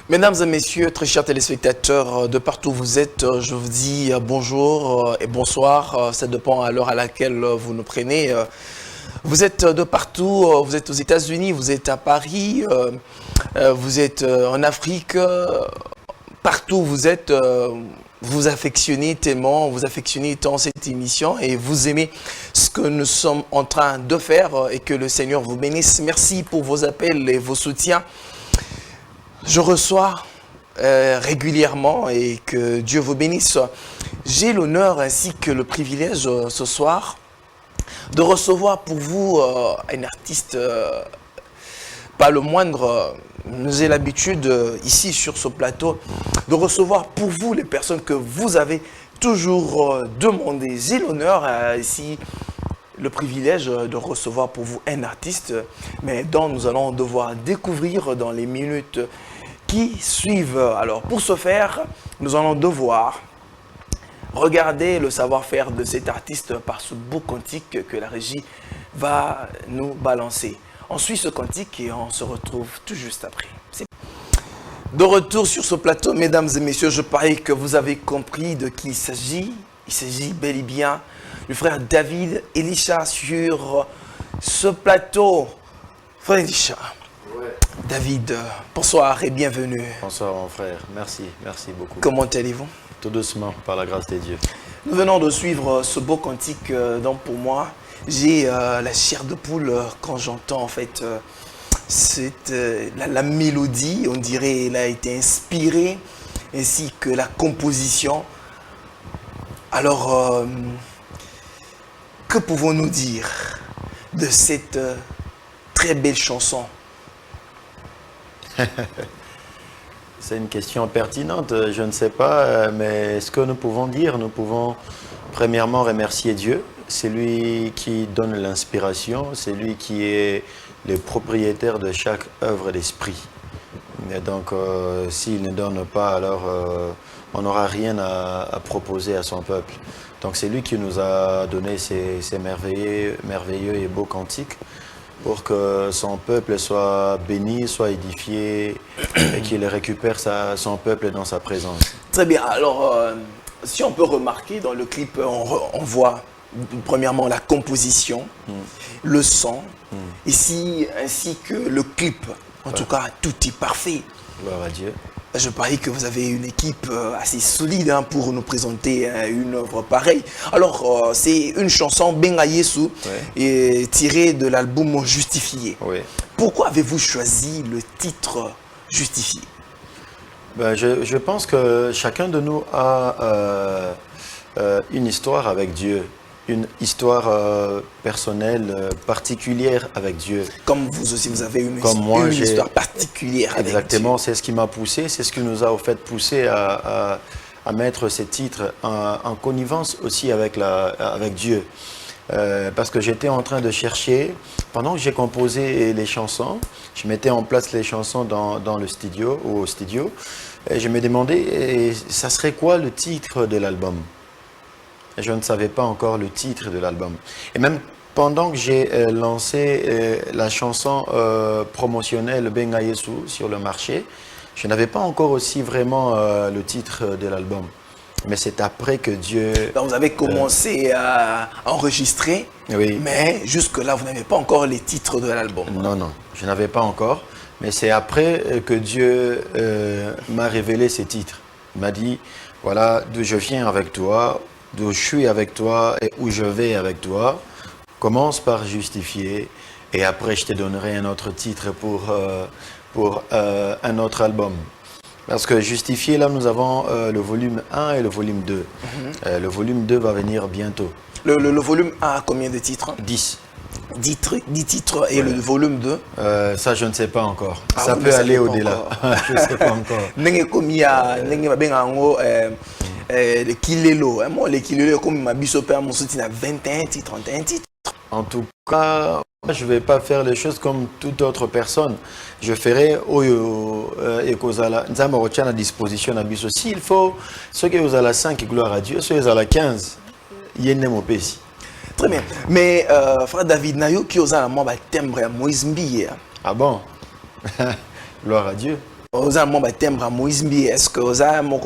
Mesdames et messieurs, très chers téléspectateurs, de partout où vous êtes, je vous dis bonjour et bonsoir. Ça dépend à l'heure à laquelle vous nous prenez. Vous êtes de partout, vous êtes aux États-Unis, vous êtes à Paris, vous êtes en Afrique, partout où vous êtes, vous affectionnez tellement, vous affectionnez tant cette émission et vous aimez ce que nous sommes en train de faire et que le Seigneur vous bénisse. Merci pour vos appels et vos soutiens. Je reçois régulièrement et que Dieu vous bénisse. J'ai l'honneur ainsi que le privilège ce soir de recevoir pour vous un artiste pas le moindre. Nous avons l'habitude ici sur ce plateau de recevoir pour vous les personnes que vous avez toujours demandé. J'ai l'honneur ici le privilège de recevoir pour vous un artiste, mais dont nous allons devoir découvrir dans les minutes qui suivent. Alors pour ce faire, nous allons devoir regarder le savoir-faire de cet artiste par ce beau cantique que la régie va nous balancer. On suit ce cantique et on se retrouve tout juste après. De retour sur ce plateau, mesdames et messieurs, je parie que vous avez compris de qui il s'agit. Il s'agit bel et bien du frère David Elisha sur ce plateau. Frère Elisha, ouais. David, bonsoir et bienvenue. Bonsoir mon frère, merci beaucoup. Comment allez-vous? Tout doucement, par la grâce de Dieu. Nous venons de suivre ce beau cantique, donc pour moi, j'ai la chair de poule quand j'entends en fait la mélodie, on dirait elle a été inspirée, ainsi que la composition. Alors, que pouvons-nous dire de cette très belle chanson? C'est une question pertinente, je ne sais pas, mais ce que nous pouvons dire, nous pouvons premièrement remercier Dieu. C'est lui qui donne l'inspiration, c'est lui qui est le propriétaire de chaque œuvre d'esprit. Et donc, s'il ne donne pas, alors on n'aura rien à proposer à son peuple. Donc, c'est lui qui nous a donné ces merveilleux et beaux cantiques pour que son peuple soit béni, soit édifié et qu'il récupère son peuple dans sa présence. Très bien. Alors, si on peut remarquer dans le clip, on voit premièrement la composition, le son, ici, ainsi que le clip. En tout cas, tout est parfait. Gloire à Dieu. Je parie que vous avez une équipe assez solide pour nous présenter une œuvre pareille. Alors, c'est une chanson Benga Yesu, ouais, tirée de l'album Justifié. Oui. Pourquoi avez-vous choisi le titre Justifié? Ben, je pense que chacun de nous a une histoire avec Dieu. Une histoire personnelle, particulière avec Dieu. Comme vous aussi, vous avez une histoire particulière avec Dieu. Exactement, c'est ce qui m'a poussé, c'est ce qui nous a au fait poussé à mettre ces titres en connivence aussi avec Dieu. Parce que j'étais en train de chercher, pendant que j'ai composé les chansons, je mettais en place les chansons dans le studio, au studio, et je me demandais, ça serait quoi le titre de l'album? Je ne savais pas encore le titre de l'album. Et même pendant que j'ai lancé la chanson promotionnelle Benga Yesu sur le marché, je n'avais pas encore aussi vraiment le titre de l'album. Mais c'est après que Dieu... Donc vous avez commencé à enregistrer, oui, mais jusque-là, vous n'avez pas encore les titres de l'album. Non, je n'avais pas encore. Mais c'est après que Dieu m'a révélé ces titres. Il m'a dit, voilà, d'où je viens avec toi, d'où je suis avec toi et où je vais avec toi. Commence par justifier et après je te donnerai un autre titre pour un autre album. Parce que justifier, là nous avons le volume 1 et le volume 2. Le volume 2 va venir bientôt. Le volume 1 a combien de titres? 10. 10 titres et le volume 2? Ça je ne sais pas encore. Ça peut aller au-delà. Je ne sais pas encore. Le Kilelo, moi le Kilelo comme ma bisope mon soutien à 21 titres, 31 titres. En tout cas, je ne vais pas faire les choses comme toute autre personne. Je ferai à disposition à biso. S'il faut, ceux qui ont la 5, gloire à Dieu, ceux qui ont la 15, il y a un pays. Très bien. Mais frère David, Nayo qui ont la timbre à Moïse Mbiye. Ah bon? Gloire à Dieu. Aux Allemands, timbre à Moïse Mbi, est-ce que aux Allemands,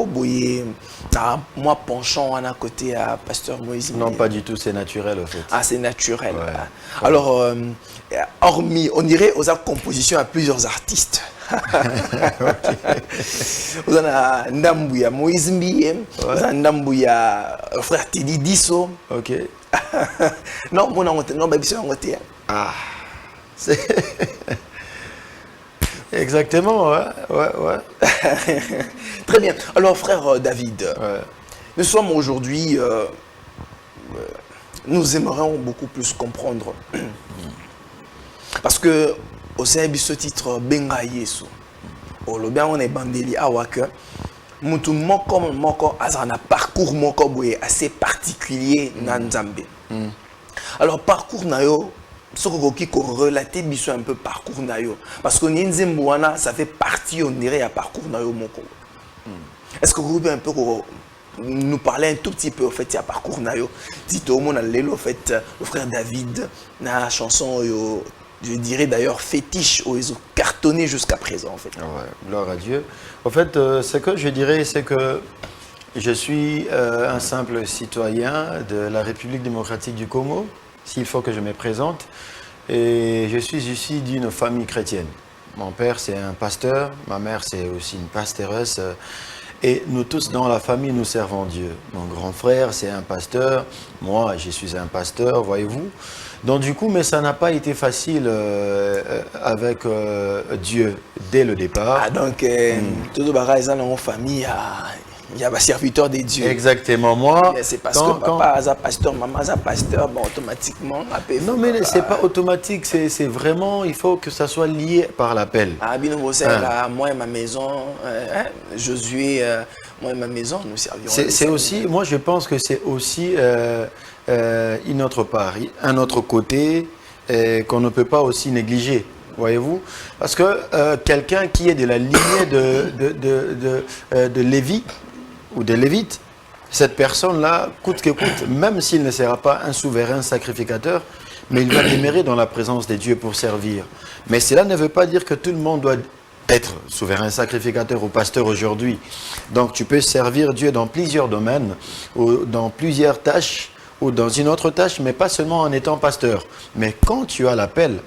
moi penchant à côté à Pasteur Moïse Mbi? Non, pas du tout, c'est naturel en fait. Ah, c'est naturel. Ouais. Alors, hormis, on dirait aux compositions à plusieurs artistes. Vous avez Ndambouya Moïse Mbi, vous avez Ndambouya frère Teddy Disso. Ok. Non, bon, non, mais c'est un côté. Ah. Exactement, ouais. Très bien. Alors, frère David, Ouais. nous sommes aujourd'hui, nous aimerions beaucoup plus comprendre. Parce que, au sein de ce titre, Benga Yesu, au bien on est bandeli à Waka, mutu moko azana parcours moko boye assez particulier na Nzambe. Alors, parcours na yo, ce qui relater biso un peu parcours na yo, parce que Nzembouana, ça fait partie, on dirait, à parcours na yo moko. Est-ce que vous pouvez un peu nous parler un tout petit peu, au fait, à parcours na yo? Dites au monde, au fait, le frère David, na chanson, je dirais d'ailleurs fétiche, où ils ont cartonné jusqu'à présent, en fait. Ouais, gloire à Dieu. En fait, ce que je dirais, c'est que je suis un simple citoyen de la République démocratique du Congo, s'il faut que je me présente. Et je suis ici d'une famille chrétienne. Mon père, c'est un pasteur, ma mère, c'est aussi une pasteuresse. Et nous tous, dans la famille, nous servons Dieu. Mon grand frère, c'est un pasteur. Moi, je suis un pasteur, voyez-vous. Donc du coup, mais ça n'a pas été facile avec Dieu dès le départ. Ah, donc, tout le bagage dans la famille, il y a un serviteur de Dieu. Exactement, moi. C'est parce que papa est pasteur, maman est pasteur, bon, automatiquement, non, mais ce n'est pas automatique, c'est vraiment, il faut que ça soit lié par l'appel. Ah, bien, moi et ma maison, Josué, moi et ma maison, nous servirons. C'est aussi, moi je pense que c'est aussi une autre part, un autre côté qu'on ne peut pas aussi négliger. Voyez-vous? Parce que quelqu'un qui est de la lignée de Lévi ou de Lévite, cette personne-là, coûte que coûte, même s'il ne sera pas un souverain sacrificateur, mais il va demeurer dans la présence de Dieu pour servir. Mais cela ne veut pas dire que tout le monde doit être souverain sacrificateur ou pasteur aujourd'hui. Donc tu peux servir Dieu dans plusieurs domaines, ou dans plusieurs tâches, ou dans une autre tâche, mais pas seulement en étant pasteur. Mais quand tu as l'appel,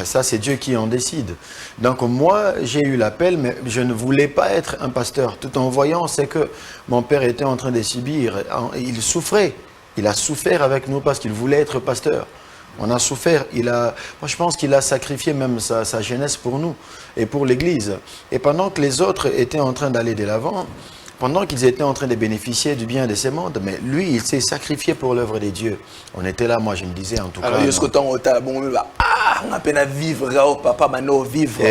ça c'est Dieu qui en décide. Donc moi j'ai eu l'appel, mais je ne voulais pas être un pasteur. Tout en voyant, c'est que mon père était en train de subir, il souffrait. Il a souffert avec nous parce qu'il voulait être pasteur. On a souffert, moi je pense qu'il a sacrifié même sa jeunesse pour nous et pour l'Église. Et pendant que les autres étaient en train d'aller de l'avant, pendant qu'ils étaient en train de bénéficier du bien de ce monde, mais lui, il s'est sacrifié pour l'œuvre de Dieu. On était là, moi je me disais en tout cas. Alors, jusqu'au temps où on a peine à vivre, papa, maintenant vivre.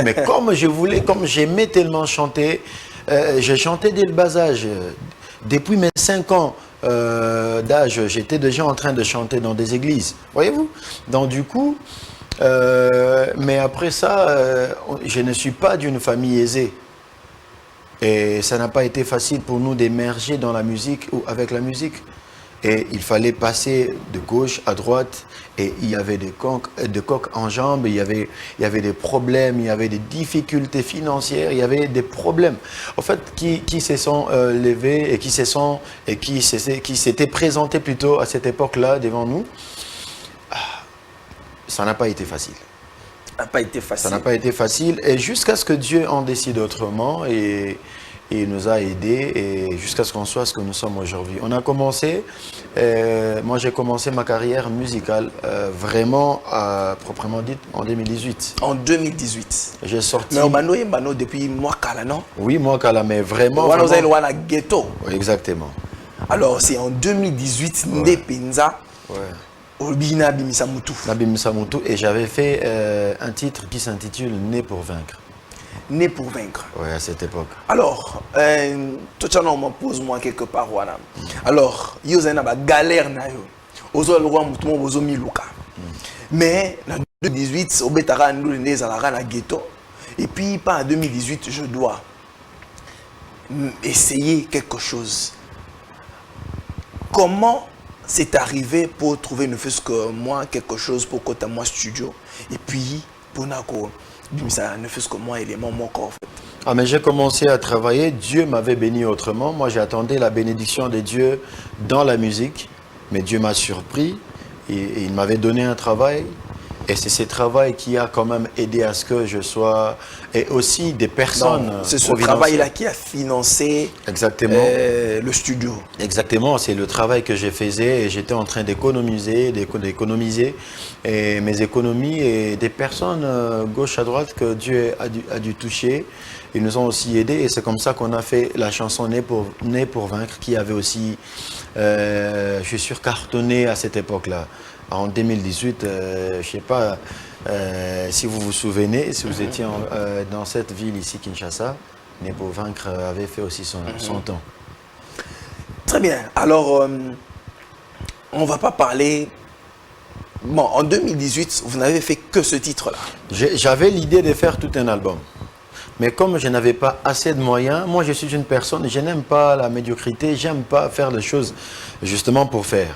Mais comme je voulais, comme j'aimais tellement chanter, j'ai chanté dès le bas âge. Depuis mes 5 ans d'âge, j'étais déjà en train de chanter dans des églises. Voyez-vous? Donc du coup, mais après ça, je ne suis pas d'une famille aisée. Et ça n'a pas été facile pour nous d'émerger dans la musique ou avec la musique. Et il fallait passer de gauche à droite. Et il y avait des coques en jambes, il y avait des problèmes, il y avait des difficultés financières, il y avait des problèmes. En fait, qui se sont levés et qui s'étaient présentés plutôt à cette époque-là devant nous, ça n'a pas été facile. Ça n'a pas été facile. Ça n'a pas été facile. Et jusqu'à ce que Dieu en décide autrement et il nous a aidés et jusqu'à ce qu'on soit ce que nous sommes aujourd'hui. On a commencé, moi j'ai commencé ma carrière musicale vraiment proprement dite en 2018. En 2018. J'ai sorti. Mais on depuis Mwakala, non? Oui, Mwakala, mais vraiment. On a ghetto. Exactement. Alors c'est en 2018, Ndepenza. Ouais. Olbina Bimisamutu. Bimisamutu, et j'avais fait un titre qui s'intitule Né pour vaincre. Né pour vaincre. Oui, à cette époque. Alors, tout ça, on me pose moi quelque part. Voilà. Alors, il y a une galère. Mais en 2018, au Betara, nous sommes ghetto. Et puis, pas en 2018, je dois essayer quelque chose. Comment c'est arrivé pour trouver ne fût-ce que moi quelque chose pour côté moi studio et puis Ponako, ça ne fait que moi élément mon corps en fait. Ah, mais j'ai commencé à travailler, Dieu m'avait béni autrement. Moi, j'attendais la bénédiction de Dieu dans la musique, mais Dieu m'a surpris et il m'avait donné un travail. Et c'est ce travail qui a quand même aidé à ce que je sois... Et aussi des personnes... C'est ce travail-là qui a financé exactement. Le studio. Exactement, c'est le travail que je faisais et j'étais en train d'économiser et mes économies et des personnes gauche à droite que Dieu a dû toucher. Ils nous ont aussi aidés et c'est comme ça qu'on a fait la chanson Né pour vaincre qui avait aussi, je suis sûr, cartonné à cette époque-là. En 2018, je ne sais pas si vous vous souvenez, si vous étiez dans cette ville ici, Kinshasa, Né pour vaincre avait fait aussi son temps. Très bien. Alors, on ne va pas parler... Bon, en 2018, vous n'avez fait que ce titre-là. J'avais l'idée de faire tout un album. Mais comme je n'avais pas assez de moyens, moi je suis une personne, je n'aime pas la médiocrité, j'aime pas faire des choses justement pour faire.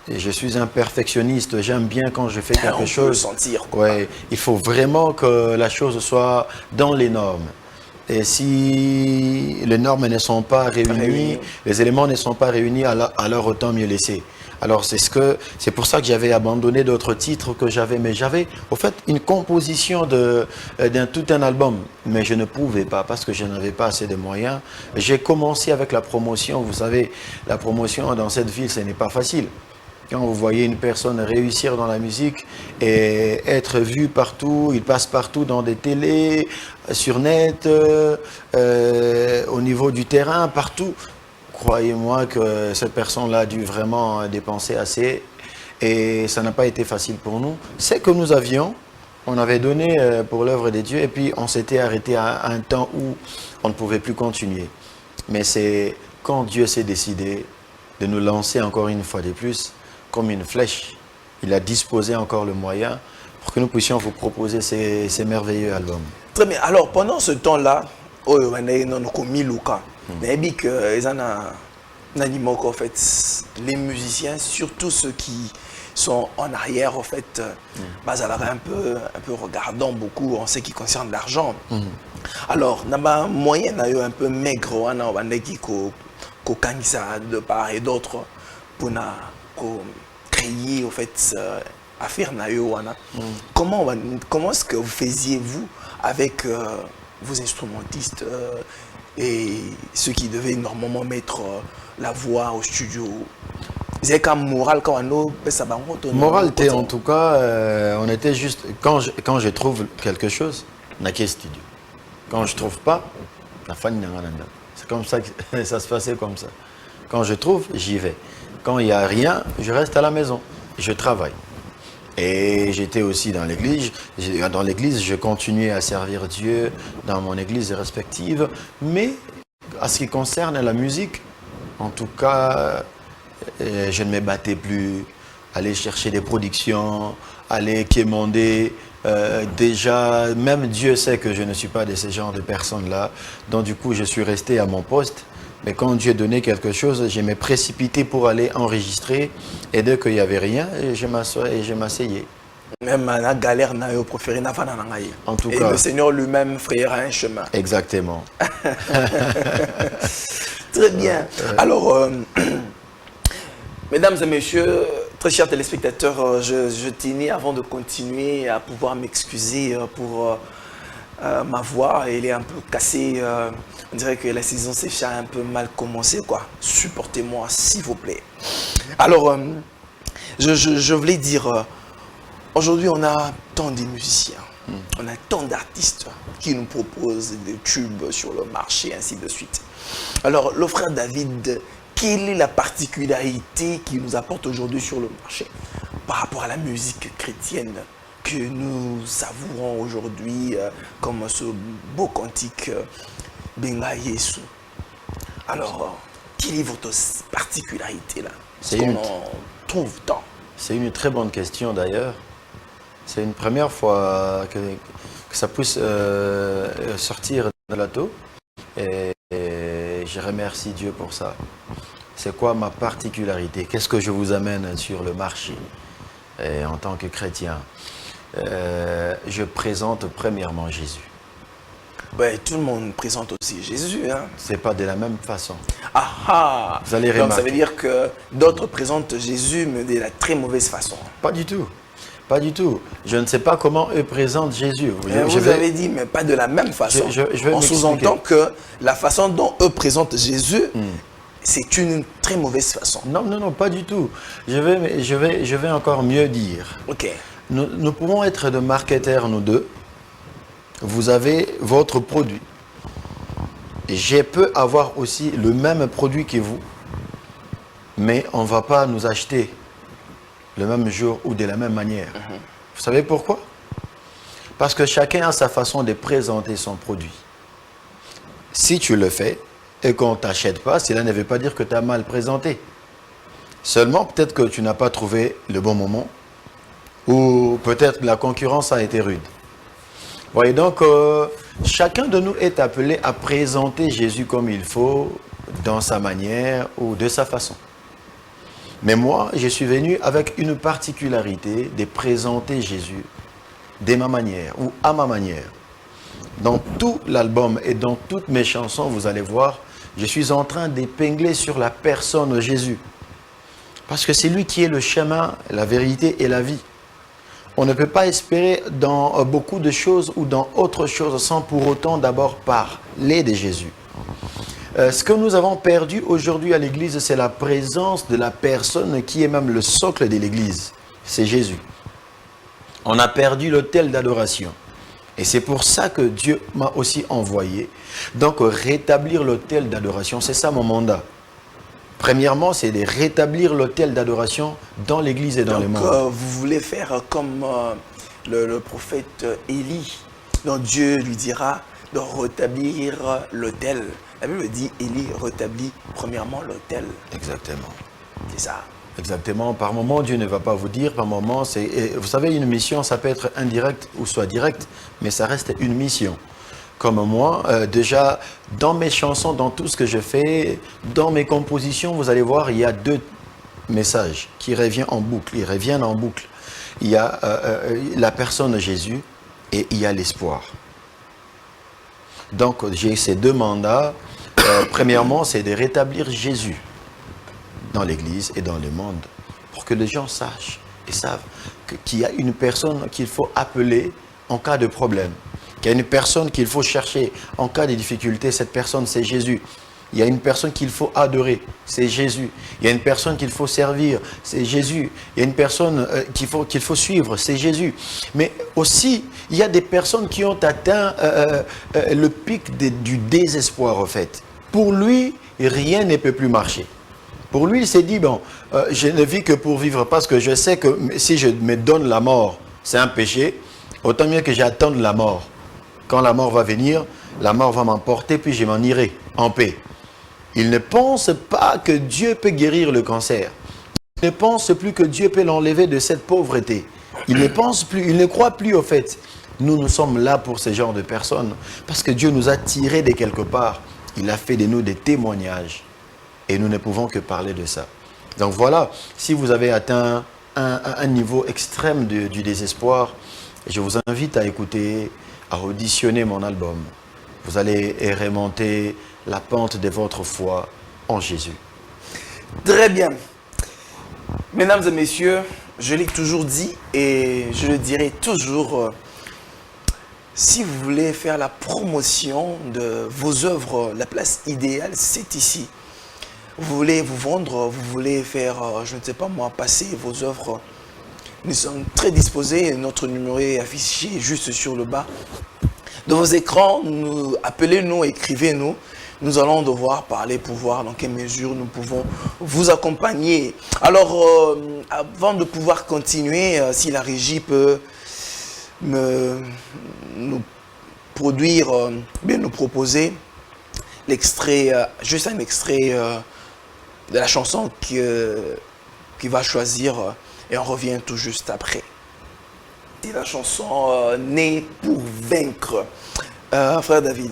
Et je suis un perfectionniste, j'aime bien quand je fais quelque chose. On peut le sentir, quoi. Ouais, il faut vraiment que la chose soit dans les normes. Et si les normes ne sont pas réunies, les éléments ne sont pas réunis, alors autant mieux laisser. Alors c'est pour ça que j'avais abandonné d'autres titres que j'avais, mais j'avais au fait une composition tout un album, mais je ne pouvais pas parce que je n'avais pas assez de moyens. J'ai commencé avec la promotion, vous savez, la promotion dans cette ville, ce n'est pas facile. Quand vous voyez une personne réussir dans la musique et être vue partout, il passe partout dans des télés, sur net, au niveau du terrain, partout. Croyez-moi que cette personne-là a dû vraiment dépenser assez et ça n'a pas été facile pour nous. C'est que nous avions, on avait donné pour l'œuvre de Dieu et puis on s'était arrêté à un temps où on ne pouvait plus continuer. Mais c'est quand Dieu s'est décidé de nous lancer encore une fois de plus, comme une flèche, il a disposé encore le moyen pour que nous puissions vous proposer ces merveilleux albums. Très bien. Alors, pendant ce temps-là, on a commis Luka. Mais en fait, les musiciens, surtout ceux qui sont en arrière, en fait, un peu regardant beaucoup en ce qui concerne l'argent. Alors, on a moyen un peu maigre, on a de part et d'autre pour créer, en fait, affaire naïwana. Comment est-ce que vous faisiez, vous, avec vos instrumentistes et ceux qui devaient normalement mettre la voix au studio? Vous avez comme moral quand on Moral, en tout cas, on était juste... Quand je trouve quelque chose, on a qu'un studio. Quand je ne trouve pas, la fan n'a rien. C'est comme ça que ça se passait comme ça. Quand je trouve, j'y vais. Quand il n'y a rien, je reste à la maison. Je travaille. Et j'étais aussi dans l'église. Dans l'église, je continuais à servir Dieu dans mon église respective. Mais à ce qui concerne la musique, en tout cas, je ne me battais plus. Aller chercher des productions, aller quémander. Déjà, même Dieu sait que je ne suis pas de ce genre de personnes-là. Donc du coup, je suis resté à mon poste. Mais quand Dieu donnait quelque chose, je me précipité pour aller enregistrer. Et dès qu'il n'y avait rien, je m'asseyais. Même la galère n'a eu préféré. En tout et cas, le Seigneur lui-même frayera un chemin. Exactement. Très bien. Alors, mesdames et messieurs, très chers téléspectateurs, je tenais avant de continuer à pouvoir m'excuser pour ma voix. Elle est un peu cassée. On dirait que la saison s'est un peu mal commencée, quoi. Supportez-moi, s'il vous plaît. Alors, je voulais dire, aujourd'hui, on a tant de musiciens, on a tant d'artistes qui nous proposent des tubes sur le marché, ainsi de suite. Alors, le frère David, quelle est la particularité qui nous apporte aujourd'hui sur le marché par rapport à la musique chrétienne que nous savourons aujourd'hui comme ce beau cantique Benga Yesu? Alors, quelle est votre particularité là? Parce qu'on en trouve tant. C'est une très bonne question d'ailleurs. C'est une première fois que ça puisse sortir de l'auto. Et je remercie Dieu pour ça. C'est quoi ma particularité? Qu'est-ce que je vous amène sur le marché en tant que chrétien? je présente premièrement Jésus. Ouais, tout le monde présente aussi Jésus. Hein. C'est pas de la même façon. Ah ah. Vous allez Donc remarquer. ça veut dire que d'autres présentent Jésus, mais de la très mauvaise façon. Pas du tout. Pas du tout. Je ne sais pas comment eux présentent Jésus. Vous avez dit, mais pas de la même façon. je vais On m'expliquer. sous-entend que la façon dont eux présentent Jésus, c'est une très mauvaise façon. Non, non, non, pas du tout. Je vais encore mieux dire. Ok. Nous pouvons être de marketeurs, nous deux. Vous avez votre produit. Et je peux avoir aussi le même produit que vous. Mais on ne va pas nous acheter le même jour ou de la même manière. Vous savez pourquoi? Parce que chacun a sa façon de présenter son produit. Si tu le fais et qu'on ne t'achète pas, cela ne veut pas dire que tu as mal présenté. Seulement, peut-être que tu n'as pas trouvé le bon moment ou peut-être que la concurrence a été rude. Voyez donc, chacun de nous est appelé à présenter Jésus comme il faut, dans sa manière ou de sa façon. Mais moi, je suis venu avec une particularité de présenter Jésus de ma manière ou à ma manière. Dans tout l'album et dans toutes mes chansons, vous allez voir, je suis en train d'épingler sur la personne de Jésus. Parce que c'est lui qui est le chemin, la vérité et la vie. On ne peut pas espérer dans beaucoup de choses ou dans autre chose sans pour autant d'abord parler de Jésus. Ce que nous avons perdu aujourd'hui à l'Église, c'est la présence de la personne qui est même le socle de l'Église. C'est Jésus. On a perdu l'autel d'adoration. Et c'est pour ça que Dieu m'a aussi envoyé. Donc rétablir l'autel d'adoration, c'est ça mon mandat. Premièrement, c'est de rétablir l'autel d'adoration dans l'Église et dans le monde. Vous voulez faire comme le prophète Élie, dont Dieu lui dira de rétablir l'autel. La Bible dit, Élie rétablit premièrement l'autel. Exactement. C'est ça. Exactement. Par moment, Dieu ne va pas vous dire. Par moment, c'est... Vous savez, une mission, ça peut être indirecte ou soit directe, mais ça reste une mission. Comme moi, déjà, dans mes chansons, dans tout ce que je fais, dans mes compositions, vous allez voir, il y a deux messages qui reviennent en boucle. Ils reviennent en boucle. Il y a la personne de Jésus et il y a l'espoir. Donc, j'ai ces deux mandats. Premièrement, c'est de rétablir Jésus dans l'Église et dans le monde pour que les gens sachent et savent qu'il y a une personne qu'il faut appeler en cas de problème. Qu'il y a une personne qu'il faut chercher en cas de difficulté. Cette personne, c'est Jésus. Il y a une personne qu'il faut adorer, c'est Jésus. Il y a une personne qu'il faut servir, c'est Jésus. Il y a une personne qu'il faut suivre, c'est Jésus. Mais aussi, il y a des personnes qui ont atteint le pic du désespoir, en fait. Pour lui, rien ne peut plus marcher. Pour lui, il s'est dit, bon, je ne vis que pour vivre parce que je sais que si je me donne la mort, c'est un péché. Autant mieux que j'attende la mort. Quand la mort va venir, la mort va m'emporter, puis je m'en irai en paix. Il ne pense pas que Dieu peut guérir le cancer. Il ne pense plus que Dieu peut l'enlever de cette pauvreté. Il ne pense plus, il ne croit plus au fait. Nous sommes là pour ce genre de personnes. Parce que Dieu nous a tirés de quelque part. Il a fait de nous des témoignages. Et nous ne pouvons que parler de ça. Donc voilà, si vous avez atteint un niveau extrême du désespoir, je vous invite à écouter, à auditionner mon album. Vous allez remonter la pente de votre foi en Jésus. Très bien. Mesdames et messieurs, je l'ai toujours dit et je le dirai toujours, si vous voulez faire la promotion de vos œuvres, la place idéale, c'est ici. Vous voulez vous vendre, vous voulez faire, je ne sais pas moi, passer vos œuvres. Nous sommes très disposés, notre numéro est affiché juste sur le bas de vos écrans. Appelez-nous, écrivez-nous. Nous allons devoir parler pour voir dans quelle mesure nous pouvons vous accompagner. Alors, avant de pouvoir continuer, si la régie peut nous produire, bien nous proposer l'extrait, juste un extrait de la chanson qu'il va choisir et on revient tout juste après. C'est la chanson Né pour vaincre. Frère David,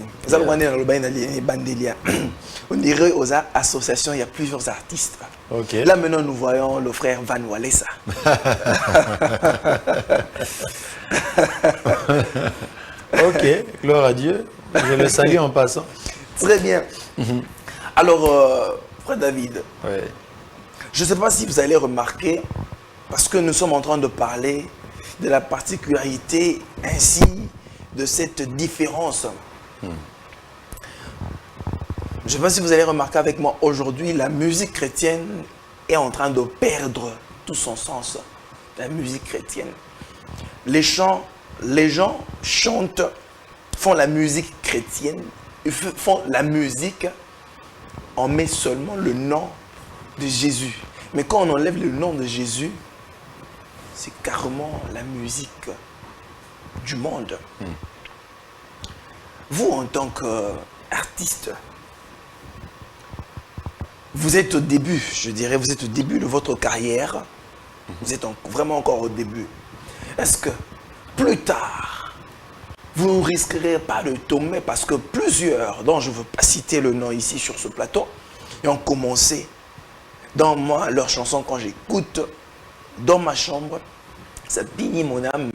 on dirait aux associations, il y a plusieurs artistes. Okay. Là maintenant, nous voyons le frère Van Walesa. Ok, gloire à Dieu. Je le salue en passant. Très bien. Alors, frère David, Ouais. je ne sais pas si vous allez remarquer, parce que nous sommes en train de parler de la particularité ainsi de cette différence. Je ne sais pas si vous allez remarquer avec moi, aujourd'hui, la musique chrétienne est en train de perdre tout son sens. La musique chrétienne. Les gens chantent, font la musique chrétienne, font la musique, on met seulement le nom de Jésus. Mais quand on enlève le nom de Jésus, c'est carrément la musique du monde. Vous, en tant qu'artiste, vous êtes au début, je dirais, vous êtes au début de votre carrière. Vous êtes vraiment encore au début. Est-ce que plus tard, vous ne risquerez pas de tomber parce que plusieurs, dont je ne veux pas citer le nom ici sur ce plateau, ont commencé dans moi, leurs chansons, quand j'écoute dans ma chambre, ça pigne mon âme.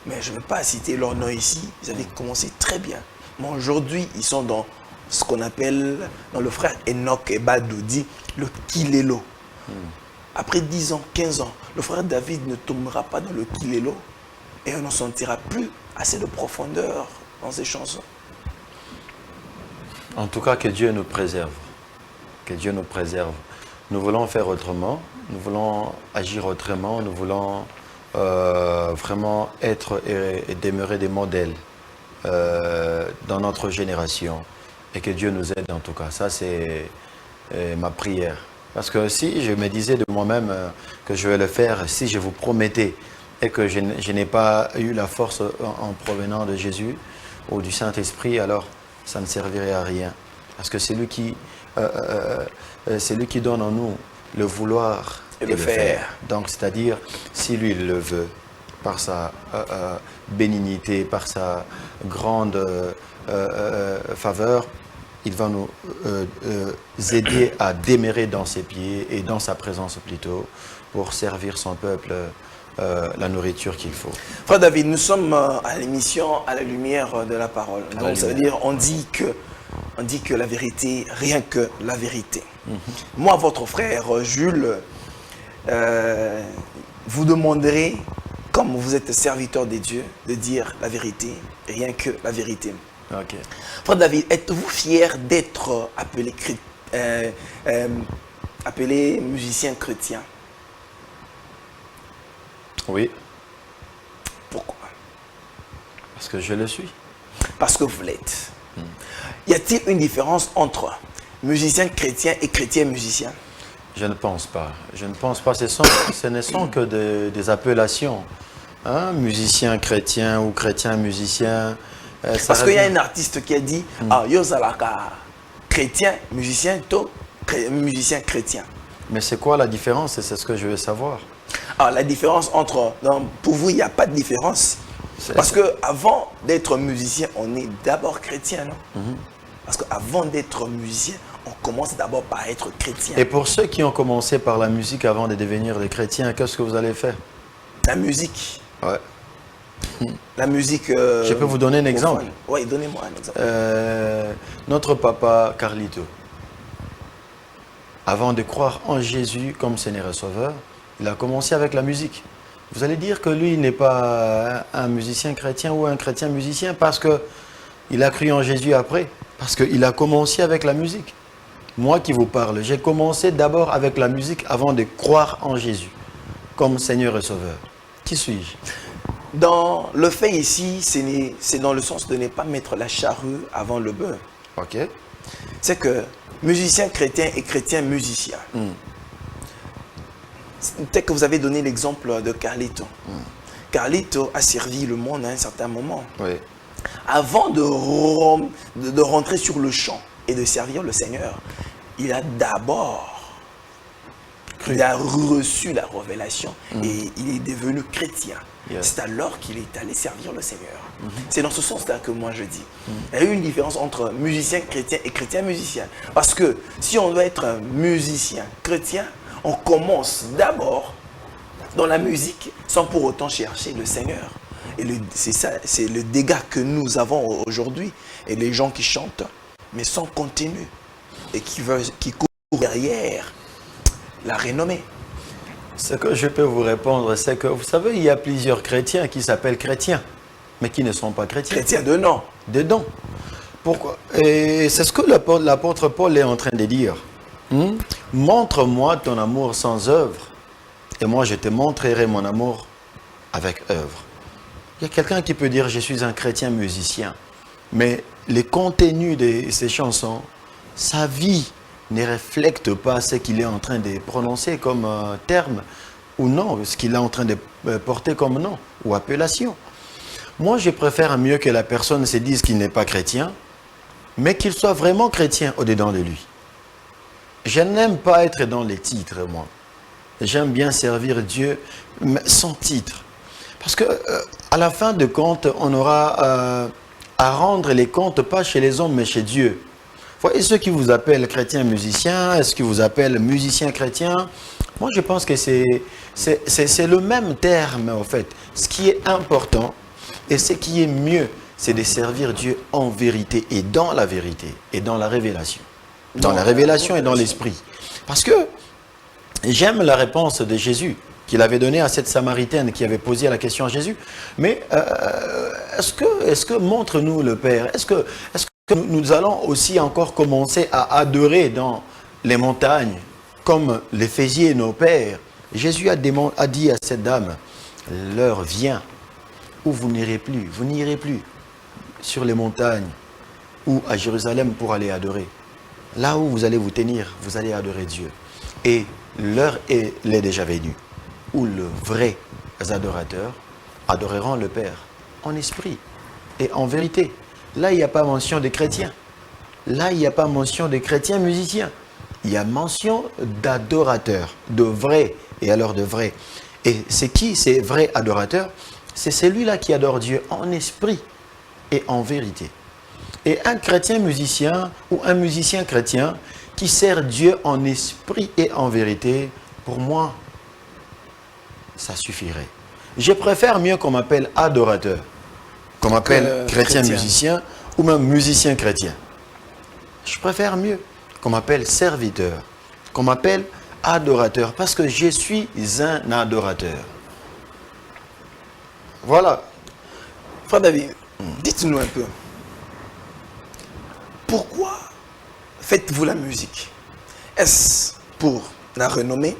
Mais je ne veux pas citer leur nom ici. Ils avaient commencé très bien. Mais aujourd'hui, ils sont dans ce qu'on appelle, dans le frère Enoch Ebadou dit, le Kilelo. Après 10 ans, 15 ans, le frère David ne tombera pas dans le Kilelo et on ne sentira plus assez de profondeur dans ses chansons. En tout cas, que Dieu nous préserve. Que Dieu nous préserve. Nous voulons faire autrement, nous voulons agir autrement, nous voulons vraiment être et demeurer des modèles dans notre génération. Et que Dieu nous aide en tout cas. Ça, c'est ma prière. Parce que si je me disais de moi-même que je vais le faire, si je vous promettais et que je n'ai pas eu la force en provenant de Jésus ou du Saint-Esprit, alors ça ne servirait à rien. Parce que c'est lui qui donne en nous le vouloir et le faire. Donc, c'est-à-dire, si lui il le veut, par sa bénignité, par sa grande faveur, il va nous aider à demeurer dans ses pieds et dans sa présence plutôt pour servir son peuple la nourriture qu'il faut. Frère David, nous sommes à l'émission à la lumière de la parole. Donc ça veut dire on dit que la vérité, rien que la vérité. Moi, votre frère Jules, vous demanderez, comme vous êtes serviteur des dieux, de dire la vérité, rien que la vérité. Okay. Frère David, êtes-vous fier d'être appelé musicien chrétien? Oui. Pourquoi? Parce que je le suis. Parce que vous l'êtes. Y a-t-il une différence entre musicien chrétien et chrétien musicien? Je ne pense pas. Je ne pense pas. Ce ne sont que des appellations. Hein? Musicien chrétien ou chrétien musicien. Parce qu'il y a un artiste qui a dit Yozalaka, chrétien, musicien, musicien chrétien. Mais c'est quoi la différence? C'est ce que je veux savoir. Alors, la différence entre. Non, pour vous, il n'y a pas de différence. Parce qu'avant d'être musicien, on est d'abord chrétien, non? Parce qu'avant d'être musicien, on commence d'abord par être chrétien. Et pour ceux qui ont commencé par la musique avant de devenir des chrétiens, qu'est-ce que vous allez faire? La musique. Ouais. La musique. Je peux vous donner un exemple. Oui, donnez-moi un exemple. Notre papa Carlito, avant de croire en Jésus comme Seigneur et Sauveur, il a commencé avec la musique. Vous allez dire que lui, il n'est pas un musicien chrétien ou un chrétien musicien parce qu'il a cru en Jésus après, parce qu'il a commencé avec la musique. Moi qui vous parle, j'ai commencé d'abord avec la musique avant de croire en Jésus comme Seigneur et Sauveur. Qui suis-je? Dans le fait ici, c'est dans le sens de ne pas mettre la charrue avant le bœuf. Ok. C'est que musicien chrétien et chrétien musicien. Peut-être que vous avez donné l'exemple de Carlito. Carlito a servi le monde à un certain moment. Oui. Avant de rentrer sur le champ et de servir le Seigneur, il a d'abord reçu la révélation et il est devenu chrétien. Yes. C'est alors qu'il est allé servir le Seigneur. C'est dans ce sens-là que moi je dis. Il y a eu une différence entre musicien chrétien et chrétien musicien. Parce que si on doit être un musicien chrétien, on commence d'abord dans la musique sans pour autant chercher le Seigneur. Et c'est ça, c'est le dégât que nous avons aujourd'hui. Et les gens qui chantent, mais sans contenu, et qui courent derrière la renommée. Ce que je peux vous répondre, c'est que, vous savez, il y a plusieurs chrétiens qui s'appellent chrétiens, mais qui ne sont pas chrétiens. Chrétien de nom. Dedans. Pourquoi? Et c'est ce que l'apôtre Paul est en train de dire. Montre-moi ton amour sans œuvre, et moi je te montrerai mon amour avec œuvre. Il y a quelqu'un qui peut dire, je suis un chrétien musicien, mais les contenus de ces chansons, sa vie ne reflète pas ce qu'il est en train de prononcer comme terme ou non, ce qu'il est en train de porter comme nom ou appellation. Moi, je préfère mieux que la personne se dise qu'il n'est pas chrétien, mais qu'il soit vraiment chrétien au-dedans de lui. Je n'aime pas être dans les titres, moi. J'aime bien servir Dieu sans titre. Parce que à la fin de compte, on aura à rendre les comptes pas chez les hommes, mais chez Dieu. Et ceux qui vous appellent chrétien musicien, est-ce qu'ils vous appellent musicien chrétien? Moi, je pense que c'est le même terme, en fait. Ce qui est important et ce qui est mieux, c'est de servir Dieu en vérité et dans la vérité et dans la révélation. Dans la révélation et dans l'esprit. Parce que j'aime la réponse de Jésus qu'il avait donnée à cette Samaritaine qui avait posé la question à Jésus. Mais est-ce que montre-nous le Père? Est-ce que nous allons aussi encore commencer à adorer dans les montagnes, comme les faisaient nos pères? Jésus a dit à cette dame, l'heure vient où vous n'irez plus sur les montagnes ou à Jérusalem pour aller adorer. Là où vous allez vous tenir, vous allez adorer Dieu. Et l'heure est déjà venue où les vrais adorateurs adoreront le Père en esprit et en vérité. Là, il n'y a pas mention des chrétiens. Là, il n'y a pas mention des chrétiens musiciens. Il y a mention d'adorateurs, de vrais, et alors de vrais. Et c'est qui ces vrais adorateurs? C'est celui-là qui adore Dieu en esprit et en vérité. Et un chrétien musicien ou un musicien chrétien qui sert Dieu en esprit et en vérité, pour moi, ça suffirait. Je préfère mieux qu'on m'appelle adorateur, qu'on m'appelle chrétien musicien ou même musicien chrétien. Je préfère mieux qu'on m'appelle serviteur, qu'on m'appelle adorateur, parce que je suis un adorateur. Voilà. Frère David, dites-nous un peu, pourquoi faites-vous la musique? Est-ce pour la renommée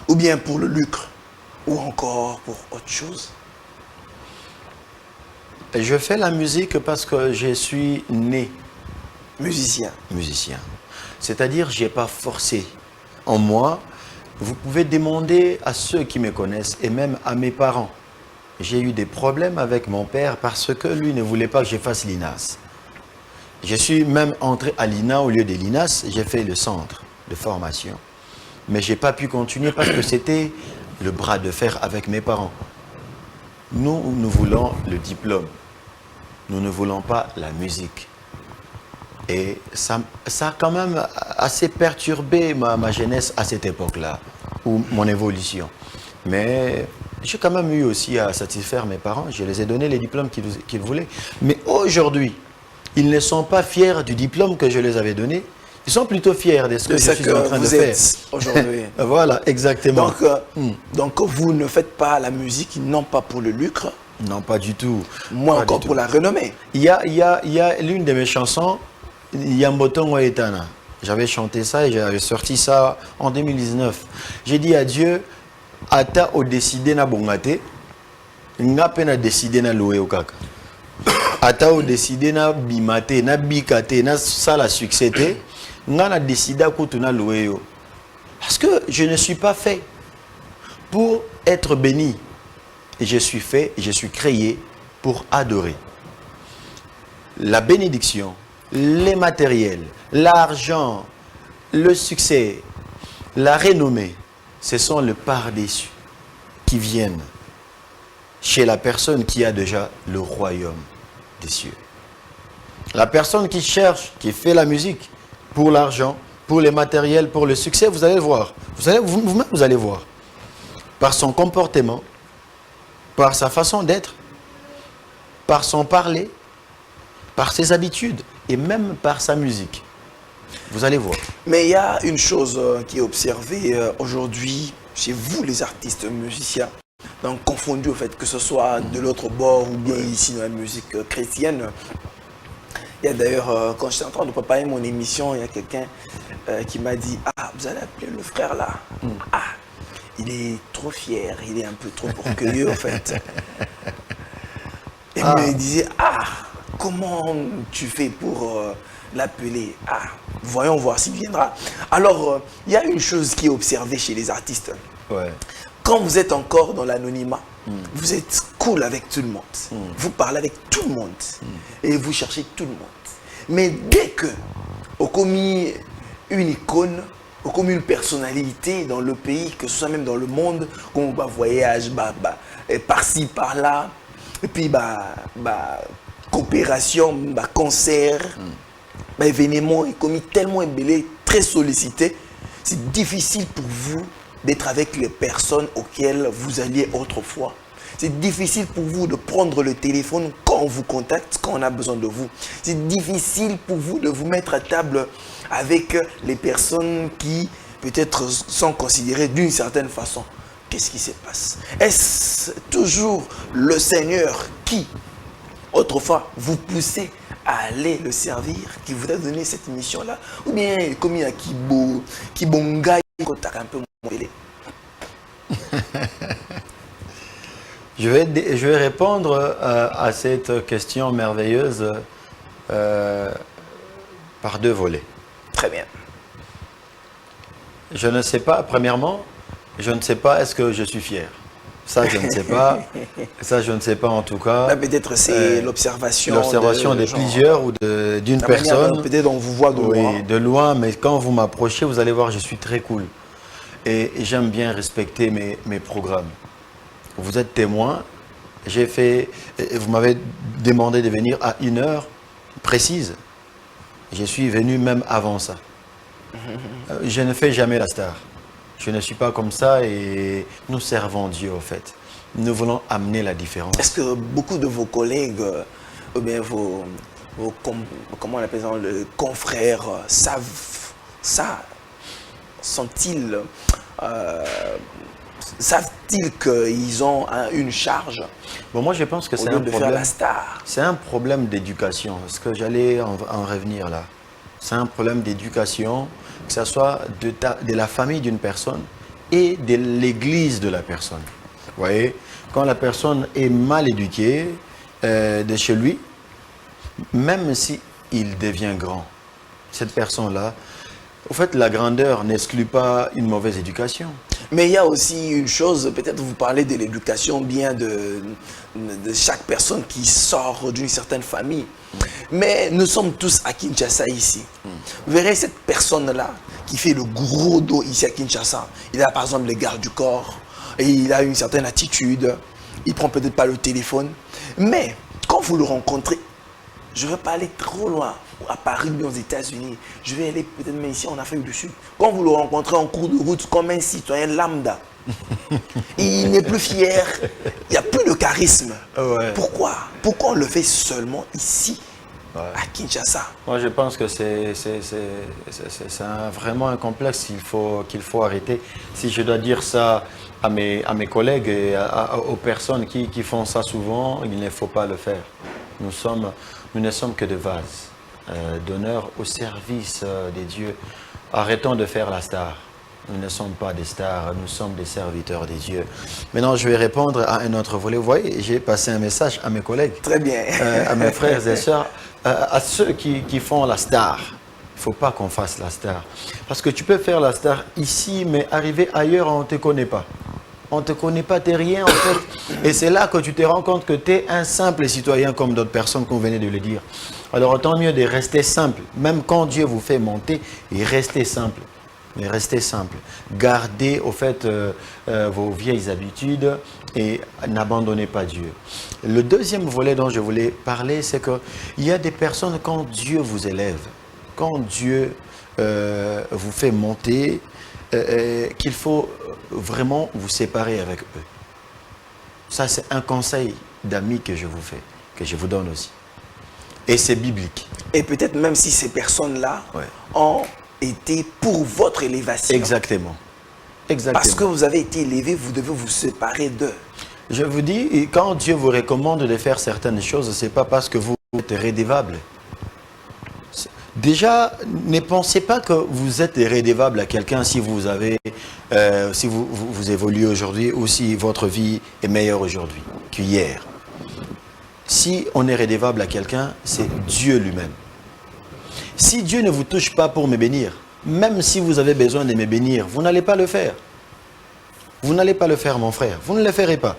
ou bien pour le lucre ou encore pour autre chose? Je fais la musique parce que je suis né musicien. C'est-à-dire, je n'ai pas forcé en moi. Vous pouvez demander à ceux qui me connaissent et même à mes parents. J'ai eu des problèmes avec mon père parce que lui ne voulait pas que je fasse l'INAS. Je suis même entré à l'INA au lieu de l'INAS. J'ai fait le centre de formation. Mais je n'ai pas pu continuer parce que c'était le bras de fer avec mes parents. Nous voulons le diplôme. Nous ne voulons pas la musique. Et ça a quand même assez perturbé ma jeunesse à cette époque-là, ou mon évolution. Mais j'ai quand même eu aussi à satisfaire mes parents. Je les ai donné les diplômes qu'ils voulaient. Mais aujourd'hui, ils ne sont pas fiers du diplôme que je les avais donné. Ils sont plutôt fiers de ce que je suis en train de faire aujourd'hui. Voilà, exactement. Donc, vous ne faites pas la musique, non pas pour le lucre. Non, pas du tout. Moi, encore pour la renommée. Il y a l'une de mes chansons, Yambotongo Etana. J'avais chanté ça et j'avais sorti ça en 2019. J'ai dit à Dieu, Ata o décidé na bongate, nga pe na décidé na loué au kaka. Ata o décidé na bimate, na bikate, na sala succès, nga na décidé à koutou na loué yo. Parce que je ne suis pas fait pour être béni. Et je suis fait, je suis créé pour adorer. La bénédiction, les matériels, l'argent, le succès, la renommée, ce sont les par-dessus qui viennent. chez la personne qui a déjà le royaume des cieux. La personne qui cherche, qui fait la musique pour l'argent, pour les matériels, pour le succès, vous allez le voir. Vous-même, vous allez voir. Par son comportement, par sa façon d'être, par son parler, par ses habitudes et même par sa musique. Vous allez voir. Mais il y a une chose qui est observée aujourd'hui chez vous, les artistes musiciens, donc confondus au fait que ce soit de l'autre bord ou bien ici dans la musique chrétienne. Il y a d'ailleurs, quand j'étais en train de préparer mon émission, il y a quelqu'un qui m'a dit « Ah, vous allez appeler le frère là Ah, il est trop fier, il est un peu trop orgueilleux en fait. » Et il me disait « Ah, comment tu fais pour l'appeler? Ah, voyons voir s'il viendra. » Alors, il y a une chose qui est observée chez les artistes. Ouais. Quand vous êtes encore dans l'anonymat, vous êtes cool avec tout le monde. Vous parlez avec tout le monde. Et vous cherchez tout le monde. Mais dès que on commis une icône, on commis une personnalité dans le pays, que ce soit même dans le monde, qu'on voyage par-ci, par-là, et puis coopération, concert, événement est commis tellement embellé, très sollicité, c'est difficile pour vous d'être avec les personnes auxquelles vous alliez autrefois. C'est difficile pour vous de prendre le téléphone quand on vous contacte, quand on a besoin de vous. C'est difficile pour vous de vous mettre à table avec les personnes qui peut-être sont considérées d'une certaine façon. Qu'est-ce qui se passe? Est-ce toujours le Seigneur qui, autrefois, vous poussait à aller le servir, qui vous a donné cette mission-là? Ou bien, comme il y a Kibonga, un peu moins. Je vais répondre à cette question merveilleuse par deux volets. Très bien. Je ne sais pas, premièrement, je ne sais pas est-ce que je suis fier. Ça, je ne sais pas. Ça, je ne sais pas en tout cas. Peut-être c'est l'observation. L'observation de plusieurs ou d'une personne. Peut-être on vous voit de loin. Oui, de loin, mais quand vous m'approchez, vous allez voir, je suis très cool. Et j'aime bien respecter mes programmes. Vous êtes témoin. Vous m'avez demandé de venir à 1 heure précise. Je suis venu même avant ça. Je ne fais jamais la star. Je ne suis pas comme ça et nous servons Dieu au fait. Nous voulons amener la différence. Est-ce que beaucoup de vos collègues, ou bien comment on appelle ça, les confrères, savent ça? Sont-ils savent-ils qu'ils ont une charge? Bon, moi, je pense que c'est un problème. La star. C'est un problème d'éducation. Est-ce que j'allais en revenir là? C'est un problème d'éducation, que ce soit de la famille d'une personne et de l'église de la personne. Vous voyez, quand la personne est mal éduquée de chez lui, même si il devient grand, cette personne-là, au fait, la grandeur n'exclut pas une mauvaise éducation. Mais il y a aussi une chose, peut-être vous parlez de l'éducation bien de chaque personne qui sort d'une certaine famille. Mais nous sommes tous à Kinshasa ici. Vous verrez cette personne-là qui fait le gros dos ici à Kinshasa. Il a par exemple les gardes du corps, et il a une certaine attitude, il ne prend peut-être pas le téléphone. Mais quand vous le rencontrez, je ne veux pas aller trop loin, à Paris ou aux États-Unis. Je vais aller peut-être même ici en Afrique du Sud. Quand vous le rencontrez en cours de route comme un citoyen lambda, il n'est plus fier, il n'y a plus de charisme. Ouais. Pourquoi? Pourquoi on le fait seulement ici, à Kinshasa? Moi, je pense que c'est vraiment un complexe qu'il faut arrêter. Si je dois dire ça à mes collègues et aux personnes qui font ça souvent, il ne faut pas le faire. Nous ne sommes que de vases d'honneur au service des dieux. Arrêtons de faire la star. Nous ne sommes pas des stars, nous sommes des serviteurs des dieux. Maintenant, je vais répondre à un autre volet. Vous voyez, j'ai passé un message à mes collègues. Très bien. À mes frères et sœurs, à ceux qui font la star. Il ne faut pas qu'on fasse la star. Parce que tu peux faire la star ici, mais arriver ailleurs, on ne te connaît pas. On ne te connaît pas, tu n'es rien en fait. Et c'est là que tu te rends compte que tu es un simple citoyen comme d'autres personnes qu'on venait de le dire. Alors autant mieux de rester simple. Même quand Dieu vous fait monter, et restez simple. Mais restez simple. Gardez au fait vos vieilles habitudes et n'abandonnez pas Dieu. Le deuxième volet dont je voulais parler, c'est qu'il y a des personnes, quand Dieu vous élève, quand Dieu vous fait monter, qu'il faut vraiment vous séparer avec eux. Ça, c'est un conseil d'amis que je vous fais, que je vous donne aussi. Et c'est biblique. Et peut-être même si ces personnes-là Ouais. ont été pour votre élévation. Exactement. Exactement. Parce que vous avez été élevé, vous devez vous séparer d'eux. Je vous dis, quand Dieu vous recommande de faire certaines choses, ce n'est pas parce que vous êtes rédévable. Déjà, ne pensez pas que vous êtes rédévable à quelqu'un si vous avez, si vous évoluez aujourd'hui ou si votre vie est meilleure aujourd'hui qu'hier. Si on est rédévable à quelqu'un, c'est Dieu lui-même. Si Dieu ne vous touche pas pour me bénir, même si vous avez besoin de me bénir, vous n'allez pas le faire. Vous n'allez pas le faire, mon frère. Vous ne le ferez pas.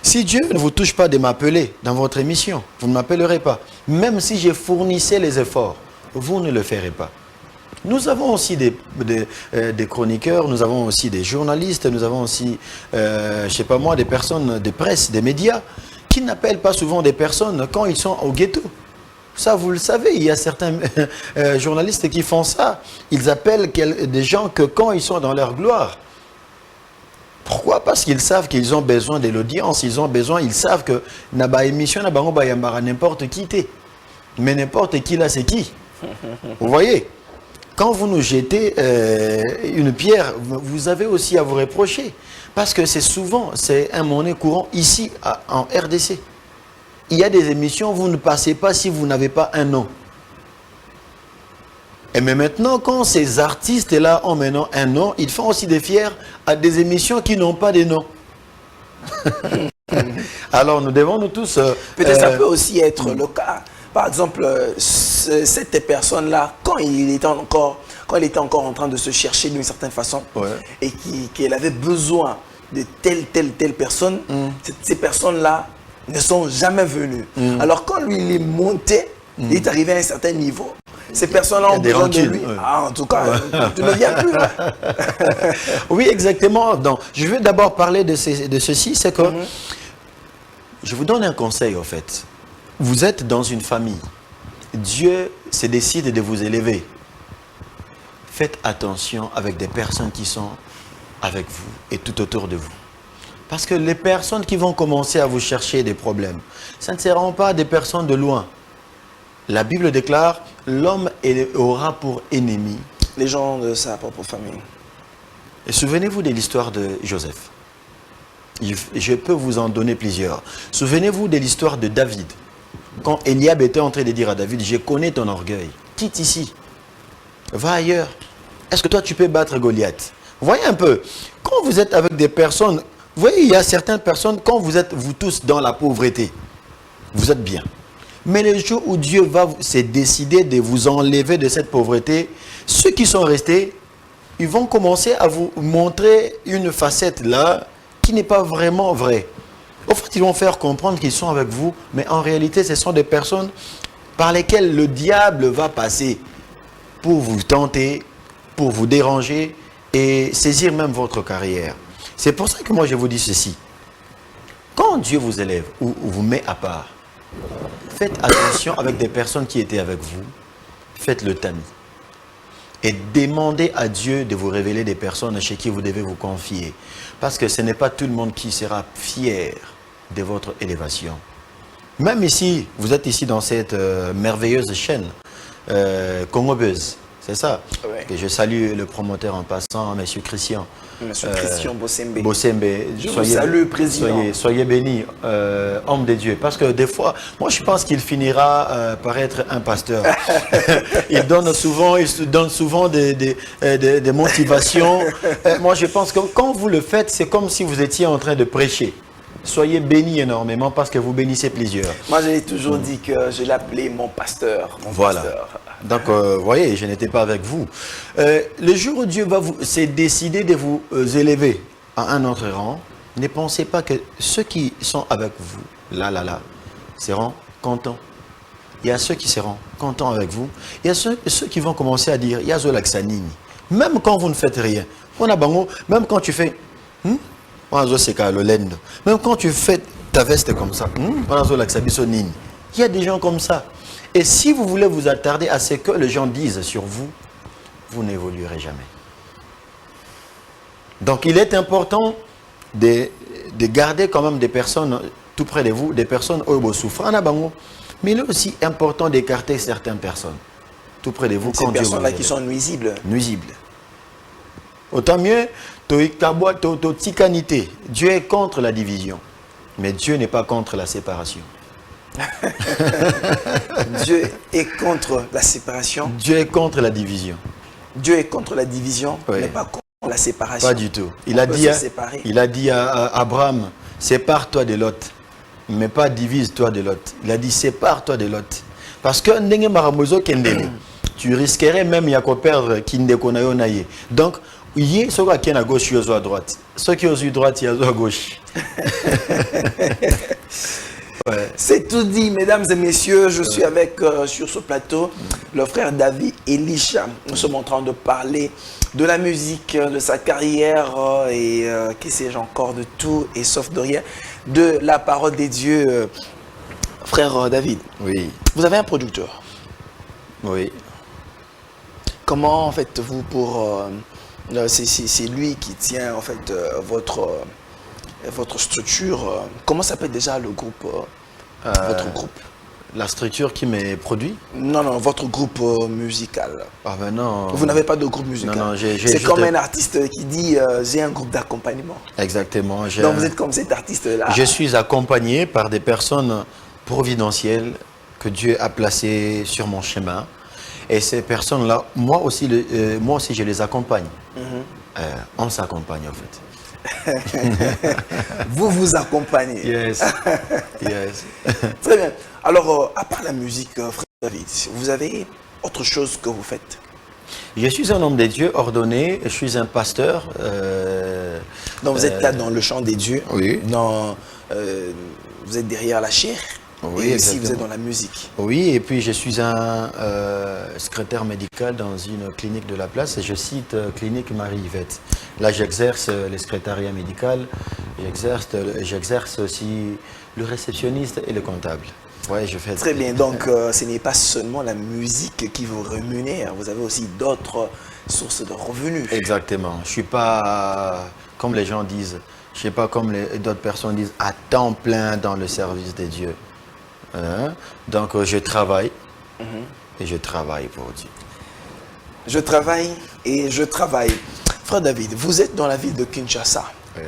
Si Dieu ne vous touche pas de m'appeler dans votre émission, vous ne m'appellerez pas. Même si je fournissais les efforts, vous ne le ferez pas. Nous avons aussi des chroniqueurs, nous avons aussi des journalistes, nous avons aussi, je ne sais pas moi, des personnes de presse, des médias, qui n'appellent pas souvent des personnes quand ils sont au ghetto. Ça, vous le savez, il y a certains journalistes qui font ça. Ils appellent des gens que quand ils sont dans leur gloire. Pourquoi? Parce qu'ils savent qu'ils ont besoin de l'audience, ils savent que naba émission naba ngo bayambara n'importe qui t'es. Mais n'importe qui là, c'est qui? Vous voyez? Quand vous nous jetez une pierre, vous avez aussi à vous reprocher. Parce que c'est un monnaie courant ici en RDC. Il y a des émissions, vous ne passez pas si vous n'avez pas un nom. Et mais maintenant, quand ces artistes-là ont maintenant un nom, ils font aussi des fiers à des émissions qui n'ont pas de nom. Alors nous devons nous tous... Peut-être ça peut aussi être le cas. Par exemple, cette personne-là, quand il était encore en train de se chercher d'une certaine façon, Ouais. et qu'elle avait besoin de telle personne, ces personnes-là ne sont jamais venues. Alors quand lui, il est monté, il est arrivé à un certain niveau, ces personnes-là ont des besoin de rancunes, lui. ouais. Ah, en tout cas, tu ne viens plus. Là. Oui, exactement. Donc, je vais d'abord parler de ceci, c'est que je vous donne un conseil, en fait. Vous êtes dans une famille. Dieu se décide de vous élever. Faites attention avec des personnes qui sont avec vous et tout autour de vous. Parce que les personnes qui vont commencer à vous chercher des problèmes, ça ne seront pas des personnes de loin. La Bible déclare, l'homme aura pour ennemi Les gens de sa propre famille. Et souvenez-vous de l'histoire de Joseph. Je peux vous en donner plusieurs. Souvenez-vous de l'histoire de David. Quand Eliab était en train de dire à David, je connais ton orgueil, quitte ici, va ailleurs. Est-ce que toi tu peux battre Goliath? Voyez un peu, quand vous êtes avec des personnes, vous voyez, il y a certaines personnes, quand vous êtes vous tous dans la pauvreté, vous êtes bien. Mais le jour où Dieu va se décider de vous enlever de cette pauvreté, ceux qui sont restés, ils vont commencer à vous montrer une facette là qui n'est pas vraiment vraie. Au fait, ils vont faire comprendre qu'ils sont avec vous, mais en réalité, ce sont des personnes par lesquelles le diable va passer pour vous tenter, pour vous déranger et saisir même votre carrière. C'est pour ça que moi je vous dis ceci. Quand Dieu vous élève ou vous met à part, faites attention avec des personnes qui étaient avec vous. Faites le tamis. Et demandez à Dieu de vous révéler des personnes chez qui vous devez vous confier. Parce que ce n'est pas tout le monde qui sera fier de votre élévation. Même ici, vous êtes ici dans cette merveilleuse chaîne Congo Buzz. C'est ça. Ouais. Que je salue le promoteur en passant, M. Christian. Monsieur Christian Bossembe. Bossembe, Je vous salue, président. Soyez béni, homme de Dieu. Parce que des fois, moi je pense qu'il finira par être un pasteur. Il donne souvent des motivations. Moi je pense que quand vous le faites, c'est comme si vous étiez en train de prêcher. Soyez bénis énormément parce que vous bénissez plusieurs. Moi, j'ai toujours dit que je l'appelais mon pasteur. Voilà. Donc, vous voyez, je n'étais pas avec vous. Le jour où Dieu va s'est décidé de vous élever à un autre rang, ne pensez pas que ceux qui sont avec vous, là, seront contents. Il y a ceux qui seront contents avec vous. Il y a ceux qui vont commencer à dire, Yazo Laksanini, Même quand vous ne faites rien. Même quand tu fais... même quand tu fais ta veste comme ça, il y a des gens comme ça. Et si vous voulez vous attarder à ce que les gens disent sur vous, vous n'évoluerez jamais. Donc il est important de garder quand même des personnes tout près de vous, des personnes où souffrent. Mais il est aussi important d'écarter certaines personnes tout près de vous. Ces personnes-là qui sont nuisibles. Nuisibles. Autant mieux, Dieu est contre la division, mais Dieu n'est pas contre la séparation. Dieu est contre la séparation. Dieu est contre la division. Dieu est contre la division, oui. mais pas contre la séparation. Pas du tout. Il a dit à Abraham, sépare-toi de Lot, mais pas divise-toi de Lot. Il a dit, sépare-toi de Lot. Parce que tu risquerais même de perdre Kindekonayonaye. Donc, il y a ceux qui sont à gauche, ils sont à droite. Ceux qui sont à droite, ils sont à gauche. Ouais. C'est tout dit, mesdames et messieurs. Je suis avec, sur ce plateau, le frère David Elisha. Nous sommes en train de parler de la musique, de sa carrière et que sais-je encore, de tout et sauf de rien, de la parole des dieux. Frère David, oui. Vous avez un producteur. Oui. Comment faites-vous pour... c'est lui qui tient en fait votre structure. Comment s'appelle déjà le groupe, votre groupe? La structure qui m'est produit? Non, votre groupe musical. Ah ben non. Vous n'avez pas de groupe musical? Non, c'est comme un artiste qui dit j'ai un groupe d'accompagnement. Exactement. Donc vous êtes comme cet artiste-là. Je suis accompagné par des personnes providentielles que Dieu a placées sur mon chemin. Et ces personnes-là, moi aussi, je les accompagne. On s'accompagne en fait. Vous vous accompagnez. Yes. Yes. Très bien. Alors, à part la musique, frère David, vous avez autre chose que vous faites? Je suis un homme de Dieu ordonné, je suis un pasteur. Donc vous êtes là dans le chant des dieux. Oui. Vous êtes derrière la chair. Oui, et aussi vous êtes dans la musique. Oui, et puis je suis un secrétaire médical dans une clinique de la place, et je cite clinique Marie-Yvette. Là, j'exerce le secrétariat médical, j'exerce aussi le réceptionniste et le comptable. Ouais, je fais... Très bien, donc ce n'est pas seulement la musique qui vous rémunère, vous avez aussi d'autres sources de revenus. Exactement, je ne suis pas, comme les gens disent, je ne suis pas comme d'autres personnes disent, à temps plein dans le service de Dieu. Donc je travaille et je travaille pour Dieu. Je travaille et je travaille. Frère David, vous êtes dans la ville de Kinshasa. Oui.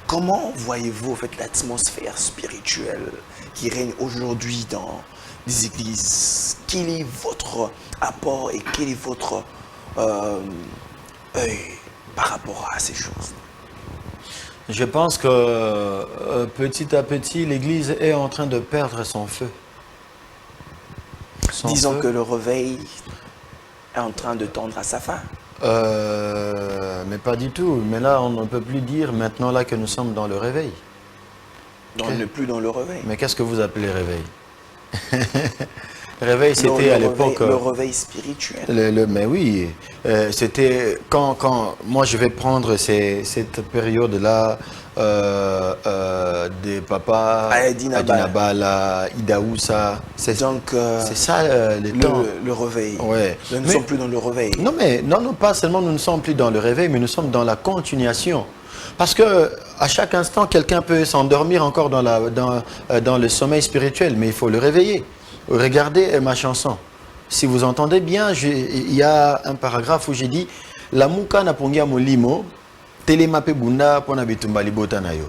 Comment voyez-vous en fait, l'atmosphère spirituelle qui règne aujourd'hui dans les églises? Quel est votre apport et quel est votre œil par rapport à ces choses? Je pense que petit à petit, l'Église est en train de perdre son feu. Disons que le réveil est en train de tendre à sa fin. Mais pas du tout. Mais là, on ne peut plus dire maintenant là que nous sommes dans le réveil. Donc on n'est plus dans le réveil. Mais qu'est-ce que vous appelez réveil? Réveil, c'était à l'époque... Le réveil spirituel. Mais oui, c'était quand moi je vais prendre cette période-là des papas, Adinabala, Idaoussa. C'est ça les temps. Le réveil. Ouais. Nous ne sommes plus dans le réveil. Non, pas seulement nous ne sommes plus dans le réveil, mais nous sommes dans la continuation. Parce que à chaque instant, quelqu'un peut s'endormir encore dans le sommeil spirituel, mais il faut le réveiller. Regardez ma chanson. Si vous entendez bien, il y a un paragraphe où j'ai dit la muka na pongia molimo telemape bunda pona bitumba libota na yo.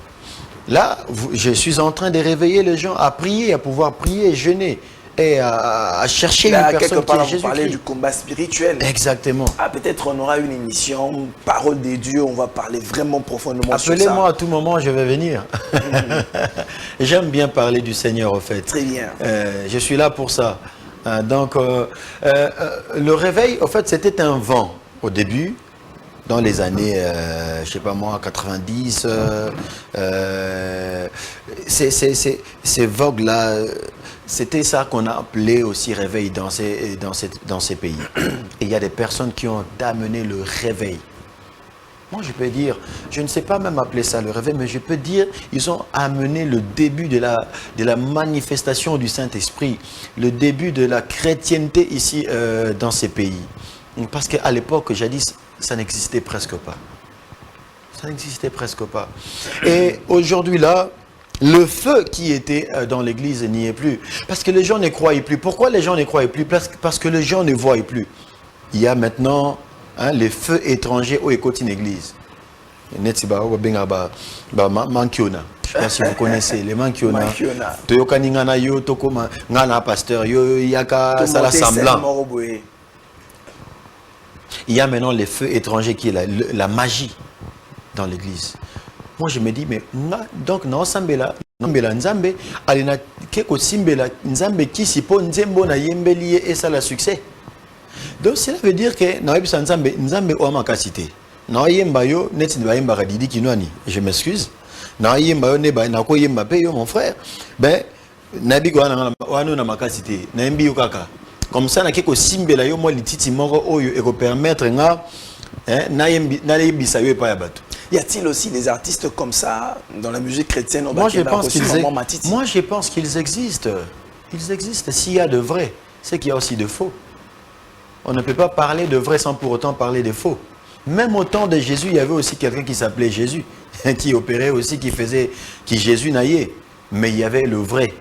Là, je suis en train de réveiller les gens à prier, à pouvoir prier, jeûner et à chercher une personne qui est Jésus-Christ. Vous parlez du combat spirituel. Exactement. Peut-être on aura une émission, Parole des dieux, on va parler vraiment profondément sur ça. Appelez-moi à tout moment, je vais venir. J'aime bien parler du Seigneur, au fait. Très bien. Je suis là pour ça. Donc, le réveil, au fait, c'était un vent au début. Dans les années, je sais pas moi, 90, ces vogues-là, C'était ça qu'on a appelé aussi réveil dans ces pays. Et il y a des personnes qui ont amené le réveil. Moi, je peux dire, je ne sais pas même appeler ça le réveil, mais je peux dire, ils ont amené le début de la manifestation du Saint-Esprit, le début de la chrétienté ici dans ces pays. Parce qu'à l'époque, jadis, ça n'existait presque pas. Ça n'existait presque pas. Et aujourd'hui, là, le feu qui était dans l'église n'y est plus. Parce que les gens ne croyaient plus. Pourquoi les gens ne croyaient plus? Parce que les gens ne voyaient plus. Il y a maintenant les feux étrangers au écoute une église. Je ne sais pas si vous connaissez les mankiona. Toyokaningana yo tokoma ngana pasteur yo yaka ça semblant. Il y a maintenant les feux étrangers qui est la magie dans l'église. Moi je me dis mais donc non sambela nzambela nzambe alina keko simbela nzambe qui sipo nzembo na yembeli et ça la succès. Donc cela veut dire que naibisa nzambe nzambe o makasité. Na yemba yo neti ba yemba radidi kinwani. Je m'excuse. Na yemba yo ne ba na ko yemba pe yo mon frère. Ben nabi ko wana na makasité. Na yembi yo kaka. Comme ça na keko simbela yo mo lititi moko oyo e ko permettre nga na yebisa yo pa ya bato. Y a-t-il aussi des artistes comme ça dans la musique chrétienne? Moi, je pense qu'ils existent. Ils existent. S'il y a de vrai, c'est qu'il y a aussi de faux. On ne peut pas parler de vrai sans pour autant parler de faux. Même au temps de Jésus, il y avait aussi quelqu'un qui s'appelait Jésus, qui opérait aussi, qui Jésus naillait. Mais il y avait le vrai,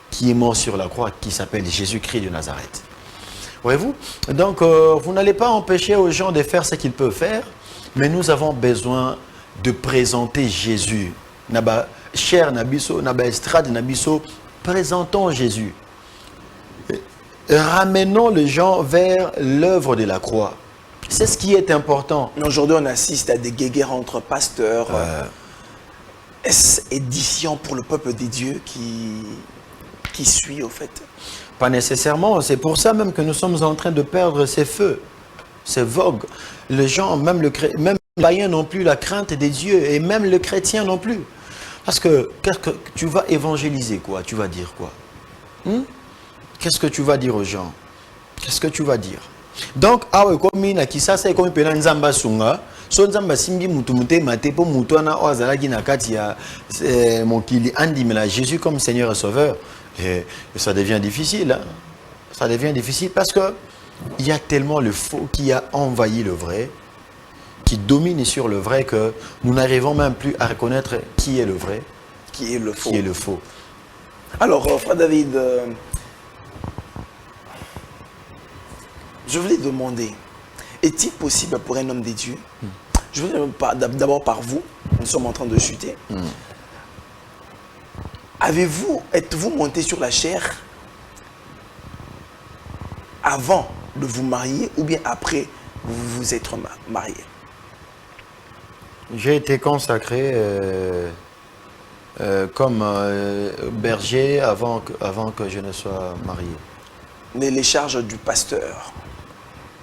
qui est mort sur la croix, qui s'appelle Jésus-Christ de Nazareth. Voyez-vous? Donc, vous n'allez pas empêcher aux gens de faire ce qu'ils peuvent faire. Mais nous avons besoin de présenter Jésus. Naba cher nabiso, naba estrade nabiso, présentons Jésus. Ramenons les gens vers l'œuvre de la croix. C'est ce qui est important. Aujourd'hui, on assiste à des guéguerres entre pasteurs. Est-ce édifiant pour le peuple des dieux qui suit au fait? Pas nécessairement. C'est pour ça même que nous sommes en train de perdre ces feux. C'est vogue. Les gens, même les païens n'ont plus la crainte des dieux et même le chrétien non plus. Parce que tu vas évangéliser quoi? Tu vas dire quoi? Qu'est-ce que tu vas dire aux gens? Qu'est-ce que tu vas dire? Donc, comme il qui ça c'est comme pena nzamba sunga, so nzamba simbi mutu mute mate po mutu ana ozala ki na kati ya mokili andimela Jésus comme Seigneur et Sauveur. Et ça devient difficile. Hein? Ça devient difficile parce que il y a tellement le faux qui a envahi le vrai, qui domine sur le vrai que nous n'arrivons même plus à reconnaître qui est le vrai, qui est le faux. Qui est le faux. Alors, frère David, je voulais demander, est-il possible pour un homme de Dieu, je voudrais d'abord par vous, nous sommes en train de chuter, êtes-vous monté sur la chair avant de vous marier ou bien après vous vous êtes marié? J'ai été consacré comme berger avant que je ne sois marié. Mais les charges du pasteur,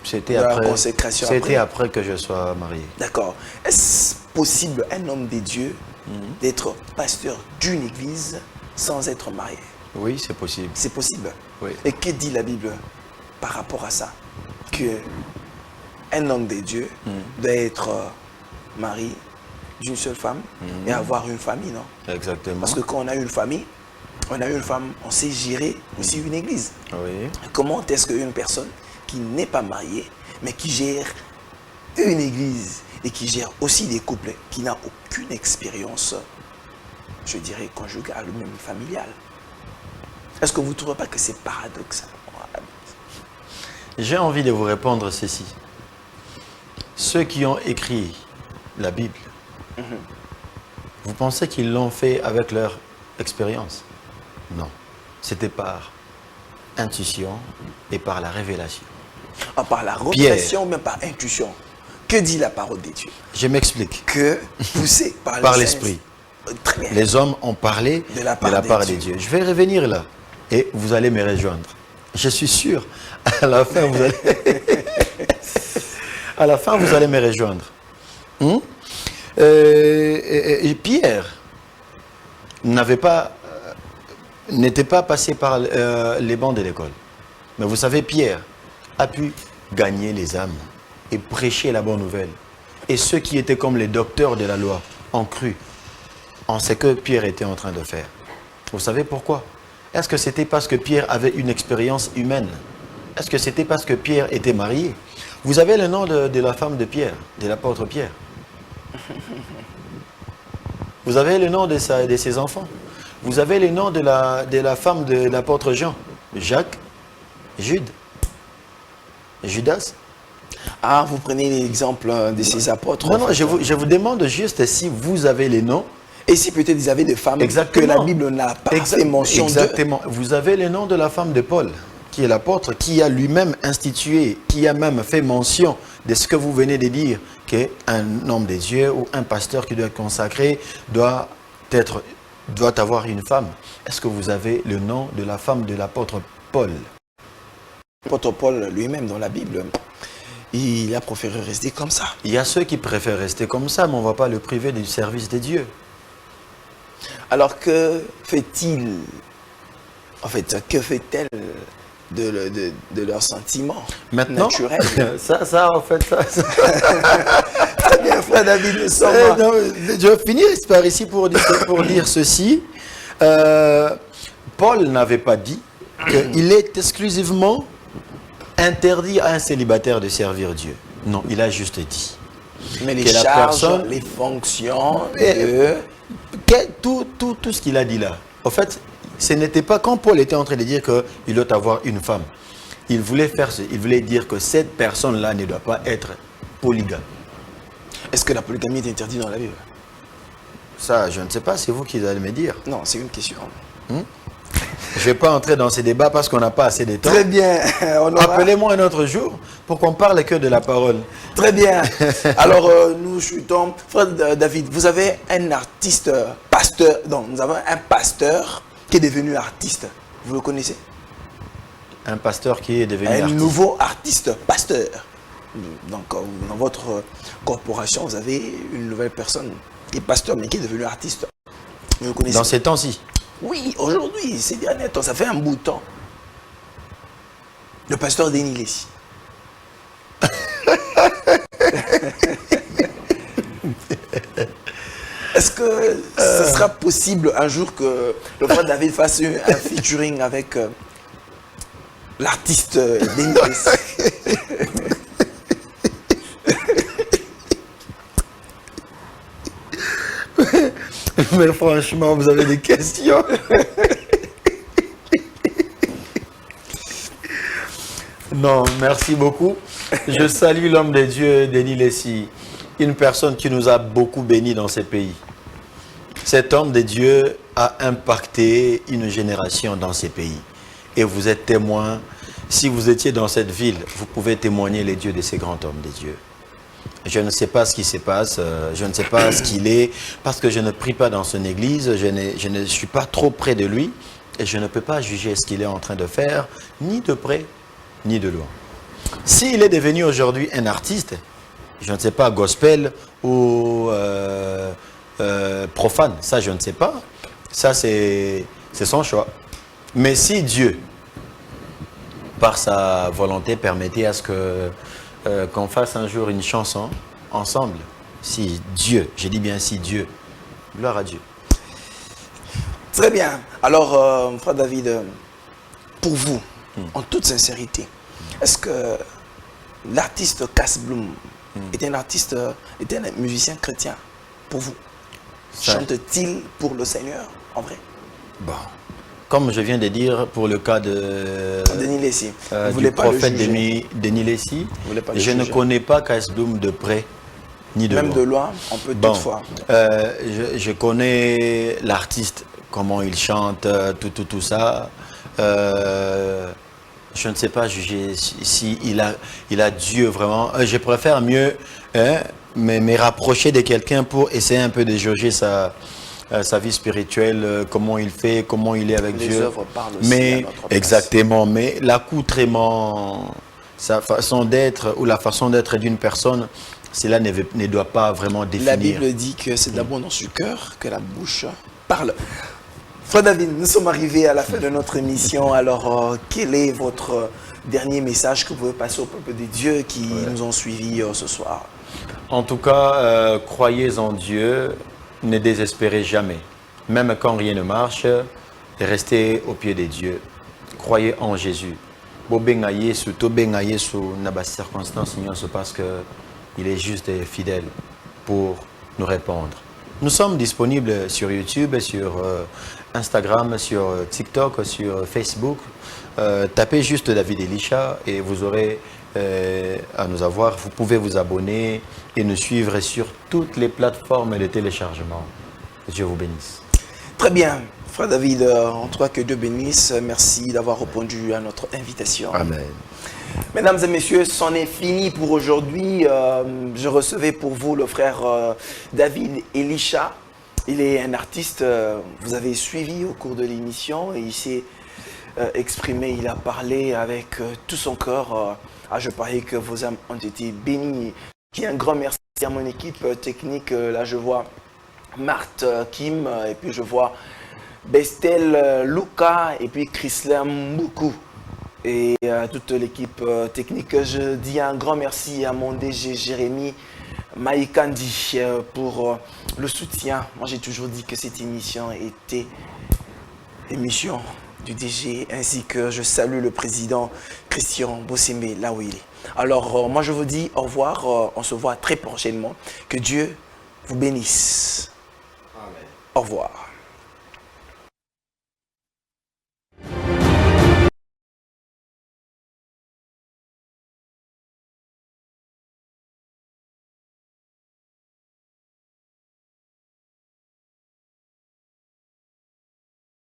c'était après que je sois marié. D'accord. Est-ce possible, un homme de Dieu, d'être pasteur d'une église sans être marié? Oui, c'est possible. C'est possible. Oui. Et que dit la Bible par rapport à ça? Que un homme de Dieu doit être marié d'une seule femme et avoir une famille, non? Exactement. Parce que quand on a une famille, on sait gérer aussi une église. Oui. Comment est-ce qu'une personne qui n'est pas mariée, mais qui gère une église et qui gère aussi des couples, qui n'a aucune expérience, je dirais, conjugale ou même familiale, est-ce que vous ne trouvez pas que c'est paradoxal? J'ai envie de vous répondre ceci. Ceux qui ont écrit la Bible, vous pensez qu'ils l'ont fait avec leur expérience? Non. C'était par intuition et par la révélation. Par la révélation ou même par intuition? Que dit la parole de Dieu? Je m'explique. Que poussé par l'esprit. Les hommes ont parlé de la part de Dieu. Je vais revenir là et vous allez me rejoindre. Je suis sûr, à la fin, vous allez me rejoindre. Pierre n'avait pas n'était pas passé par les bancs de l'école. Mais vous savez, Pierre a pu gagner les âmes et prêcher la bonne nouvelle. Et ceux qui étaient comme les docteurs de la loi ont cru en ce que Pierre était en train de faire. Vous savez pourquoi? Est-ce que c'était parce que Pierre avait une expérience humaine? Est-ce que c'était parce que Pierre était marié? Vous avez le nom de la femme de Pierre, de l'apôtre Pierre. Vous avez le nom de ses enfants. Vous avez le nom de la femme de l'apôtre Jean. Jacques, Jude, Judas. Ah, vous prenez l'exemple de ces apôtres. Non, non, je vous demande juste si vous avez les noms. Et si peut-être ils avaient des femmes que la Bible n'a pas fait mention d'eux. Exactement. Vous avez le nom de la femme de Paul, qui est l'apôtre, qui a lui-même institué, qui a même fait mention de ce que vous venez de dire, qu'un homme de Dieu ou un pasteur qui doit être consacré doit avoir une femme. Est-ce que vous avez le nom de la femme de l'apôtre Paul? L'apôtre Paul lui-même dans la Bible, il a préféré rester comme ça. Il y a ceux qui préfèrent rester comme ça, mais on ne va pas le priver du service de Dieu. Alors que fait-il, en fait, que fait-elle de leurs sentiments maintenant, naturels? ça, en fait, ça. Très bien, frère David, nous sommes... non, je vais finir par ici pour dire ceci. Paul n'avait pas dit qu'il est exclusivement interdit à un célibataire de servir Dieu. Non, il a juste dit. Mais les que charges, les fonctions, tout ce qu'il a dit là. En fait, ce n'était pas quand Paul était en train de dire qu'il doit avoir une femme. Il voulait dire que cette personne-là ne doit pas être polygame. Est-ce que la polygamie est interdite dans la Bible? Ça, je ne sais pas, c'est vous qui allez me dire. Non, c'est une question. Je ne vais pas entrer dans ces débats parce qu'on n'a pas assez de temps. Très bien. Appelez-moi un autre jour pour qu'on parle que de la parole. Très bien. Alors, nous chutons. Frère David, vous avez un artiste pasteur. Donc, nous avons un pasteur qui est devenu artiste. Vous le connaissez? Un pasteur qui est devenu artiste. Un nouveau artiste pasteur. Donc, dans votre corporation, vous avez une nouvelle personne qui est pasteur, mais qui est devenu artiste. Vous le connaissez? Dans ces temps-ci? Oui, aujourd'hui, ces derniers temps, ça fait un bout de temps. Le pasteur Denis Lessi. Est-ce que ce sera possible un jour que le frère David fasse un featuring avec l'artiste Denis Lessi? Mais franchement, vous avez des questions. Non, merci beaucoup. Je salue l'homme de Dieu, Denis Lessi, une personne qui nous a beaucoup bénis dans ce pays. Cet homme de Dieu a impacté une génération dans ce pays. Et vous êtes témoin. Si vous étiez dans cette ville, vous pouvez témoigner les dieux de ces grands hommes de Dieu. Je ne sais pas ce qui se passe, je ne sais pas ce qu'il est, parce que je ne prie pas dans son église, je ne suis pas trop près de lui, et je ne peux pas juger ce qu'il est en train de faire, ni de près, ni de loin. S'il est devenu aujourd'hui un artiste, je ne sais pas, gospel ou profane, ça je ne sais pas, ça c'est son choix. Mais si Dieu, par sa volonté, permettait à ce que qu'on fasse un jour une chanson ensemble. Si Dieu, je dis bien si Dieu, gloire à Dieu. Très bien. Alors, frère David, pour vous, en toute sincérité, est-ce que l'artiste Cass Bloom est un artiste, est un musicien chrétien pour vous? Chante-t-il pour le Seigneur, en vrai? Bon. Comme je viens de dire pour le cas de Denis Lessi, du prophète Denis Lessi, je ne connais pas Cass Bloom de près ni de loin. Même de loin, on peut toutefois. Je connais l'artiste, comment il chante, tout ça. Je ne sais pas juger si il a Dieu vraiment. Je préfère mieux me rapprocher de quelqu'un pour essayer un peu de jauger sa vie spirituelle, comment il fait, comment il est avec Les Dieu. œuvres parlent aussi Mais à notre place. exactement, mais l'accoutrement, sa façon d'être ou la façon d'être d'une personne, cela ne doit pas vraiment définir. La Bible dit que c'est d'abord dans ce cœur que la bouche parle. Frère David, nous sommes arrivés à la fin de notre émission. Alors, quel est votre dernier message que vous pouvez passer au peuple de Dieu qui nous ont suivis ce soir? En tout cas, croyez en Dieu, ne désespérez jamais. Même quand rien ne marche, restez au pied de Dieu. Croyez en Jésus. Bobenga Yesu, tobenga Yesu, n'a pas circonstance, parce qu'il est juste et fidèle pour nous répondre. Nous sommes disponibles sur YouTube, sur Instagram, sur TikTok, sur Facebook. Tapez juste David Elisha et vous aurez à nous avoir. Vous pouvez vous abonner et nous suivre sur toutes les plateformes de téléchargement. Dieu vous bénisse. Très bien. Frère David, en tout cas que Dieu bénisse. Merci d'avoir répondu à notre invitation. Amen. Mesdames et messieurs, c'en est fini pour aujourd'hui. Je recevais pour vous le frère David Elisha. Il est un artiste, vous avez suivi au cours de l'émission et il s'est exprimé, il a parlé avec tout son cœur. Je parie que vos âmes ont été bénies. Un grand merci à mon équipe technique. Là, je vois Marthe, Kim, et puis je vois Bestel, Luca, et puis Chrysler Mboukou. Et à toute l'équipe technique, je dis un grand merci à mon DG Jérémy Maïkandi pour le soutien. Moi, j'ai toujours dit que cette émission était l'émission du DG, ainsi que je salue le président Christian Bossemé, là où il est. Alors, moi, je vous dis au revoir. On se voit très prochainement. Que Dieu vous bénisse. Amen. Au revoir.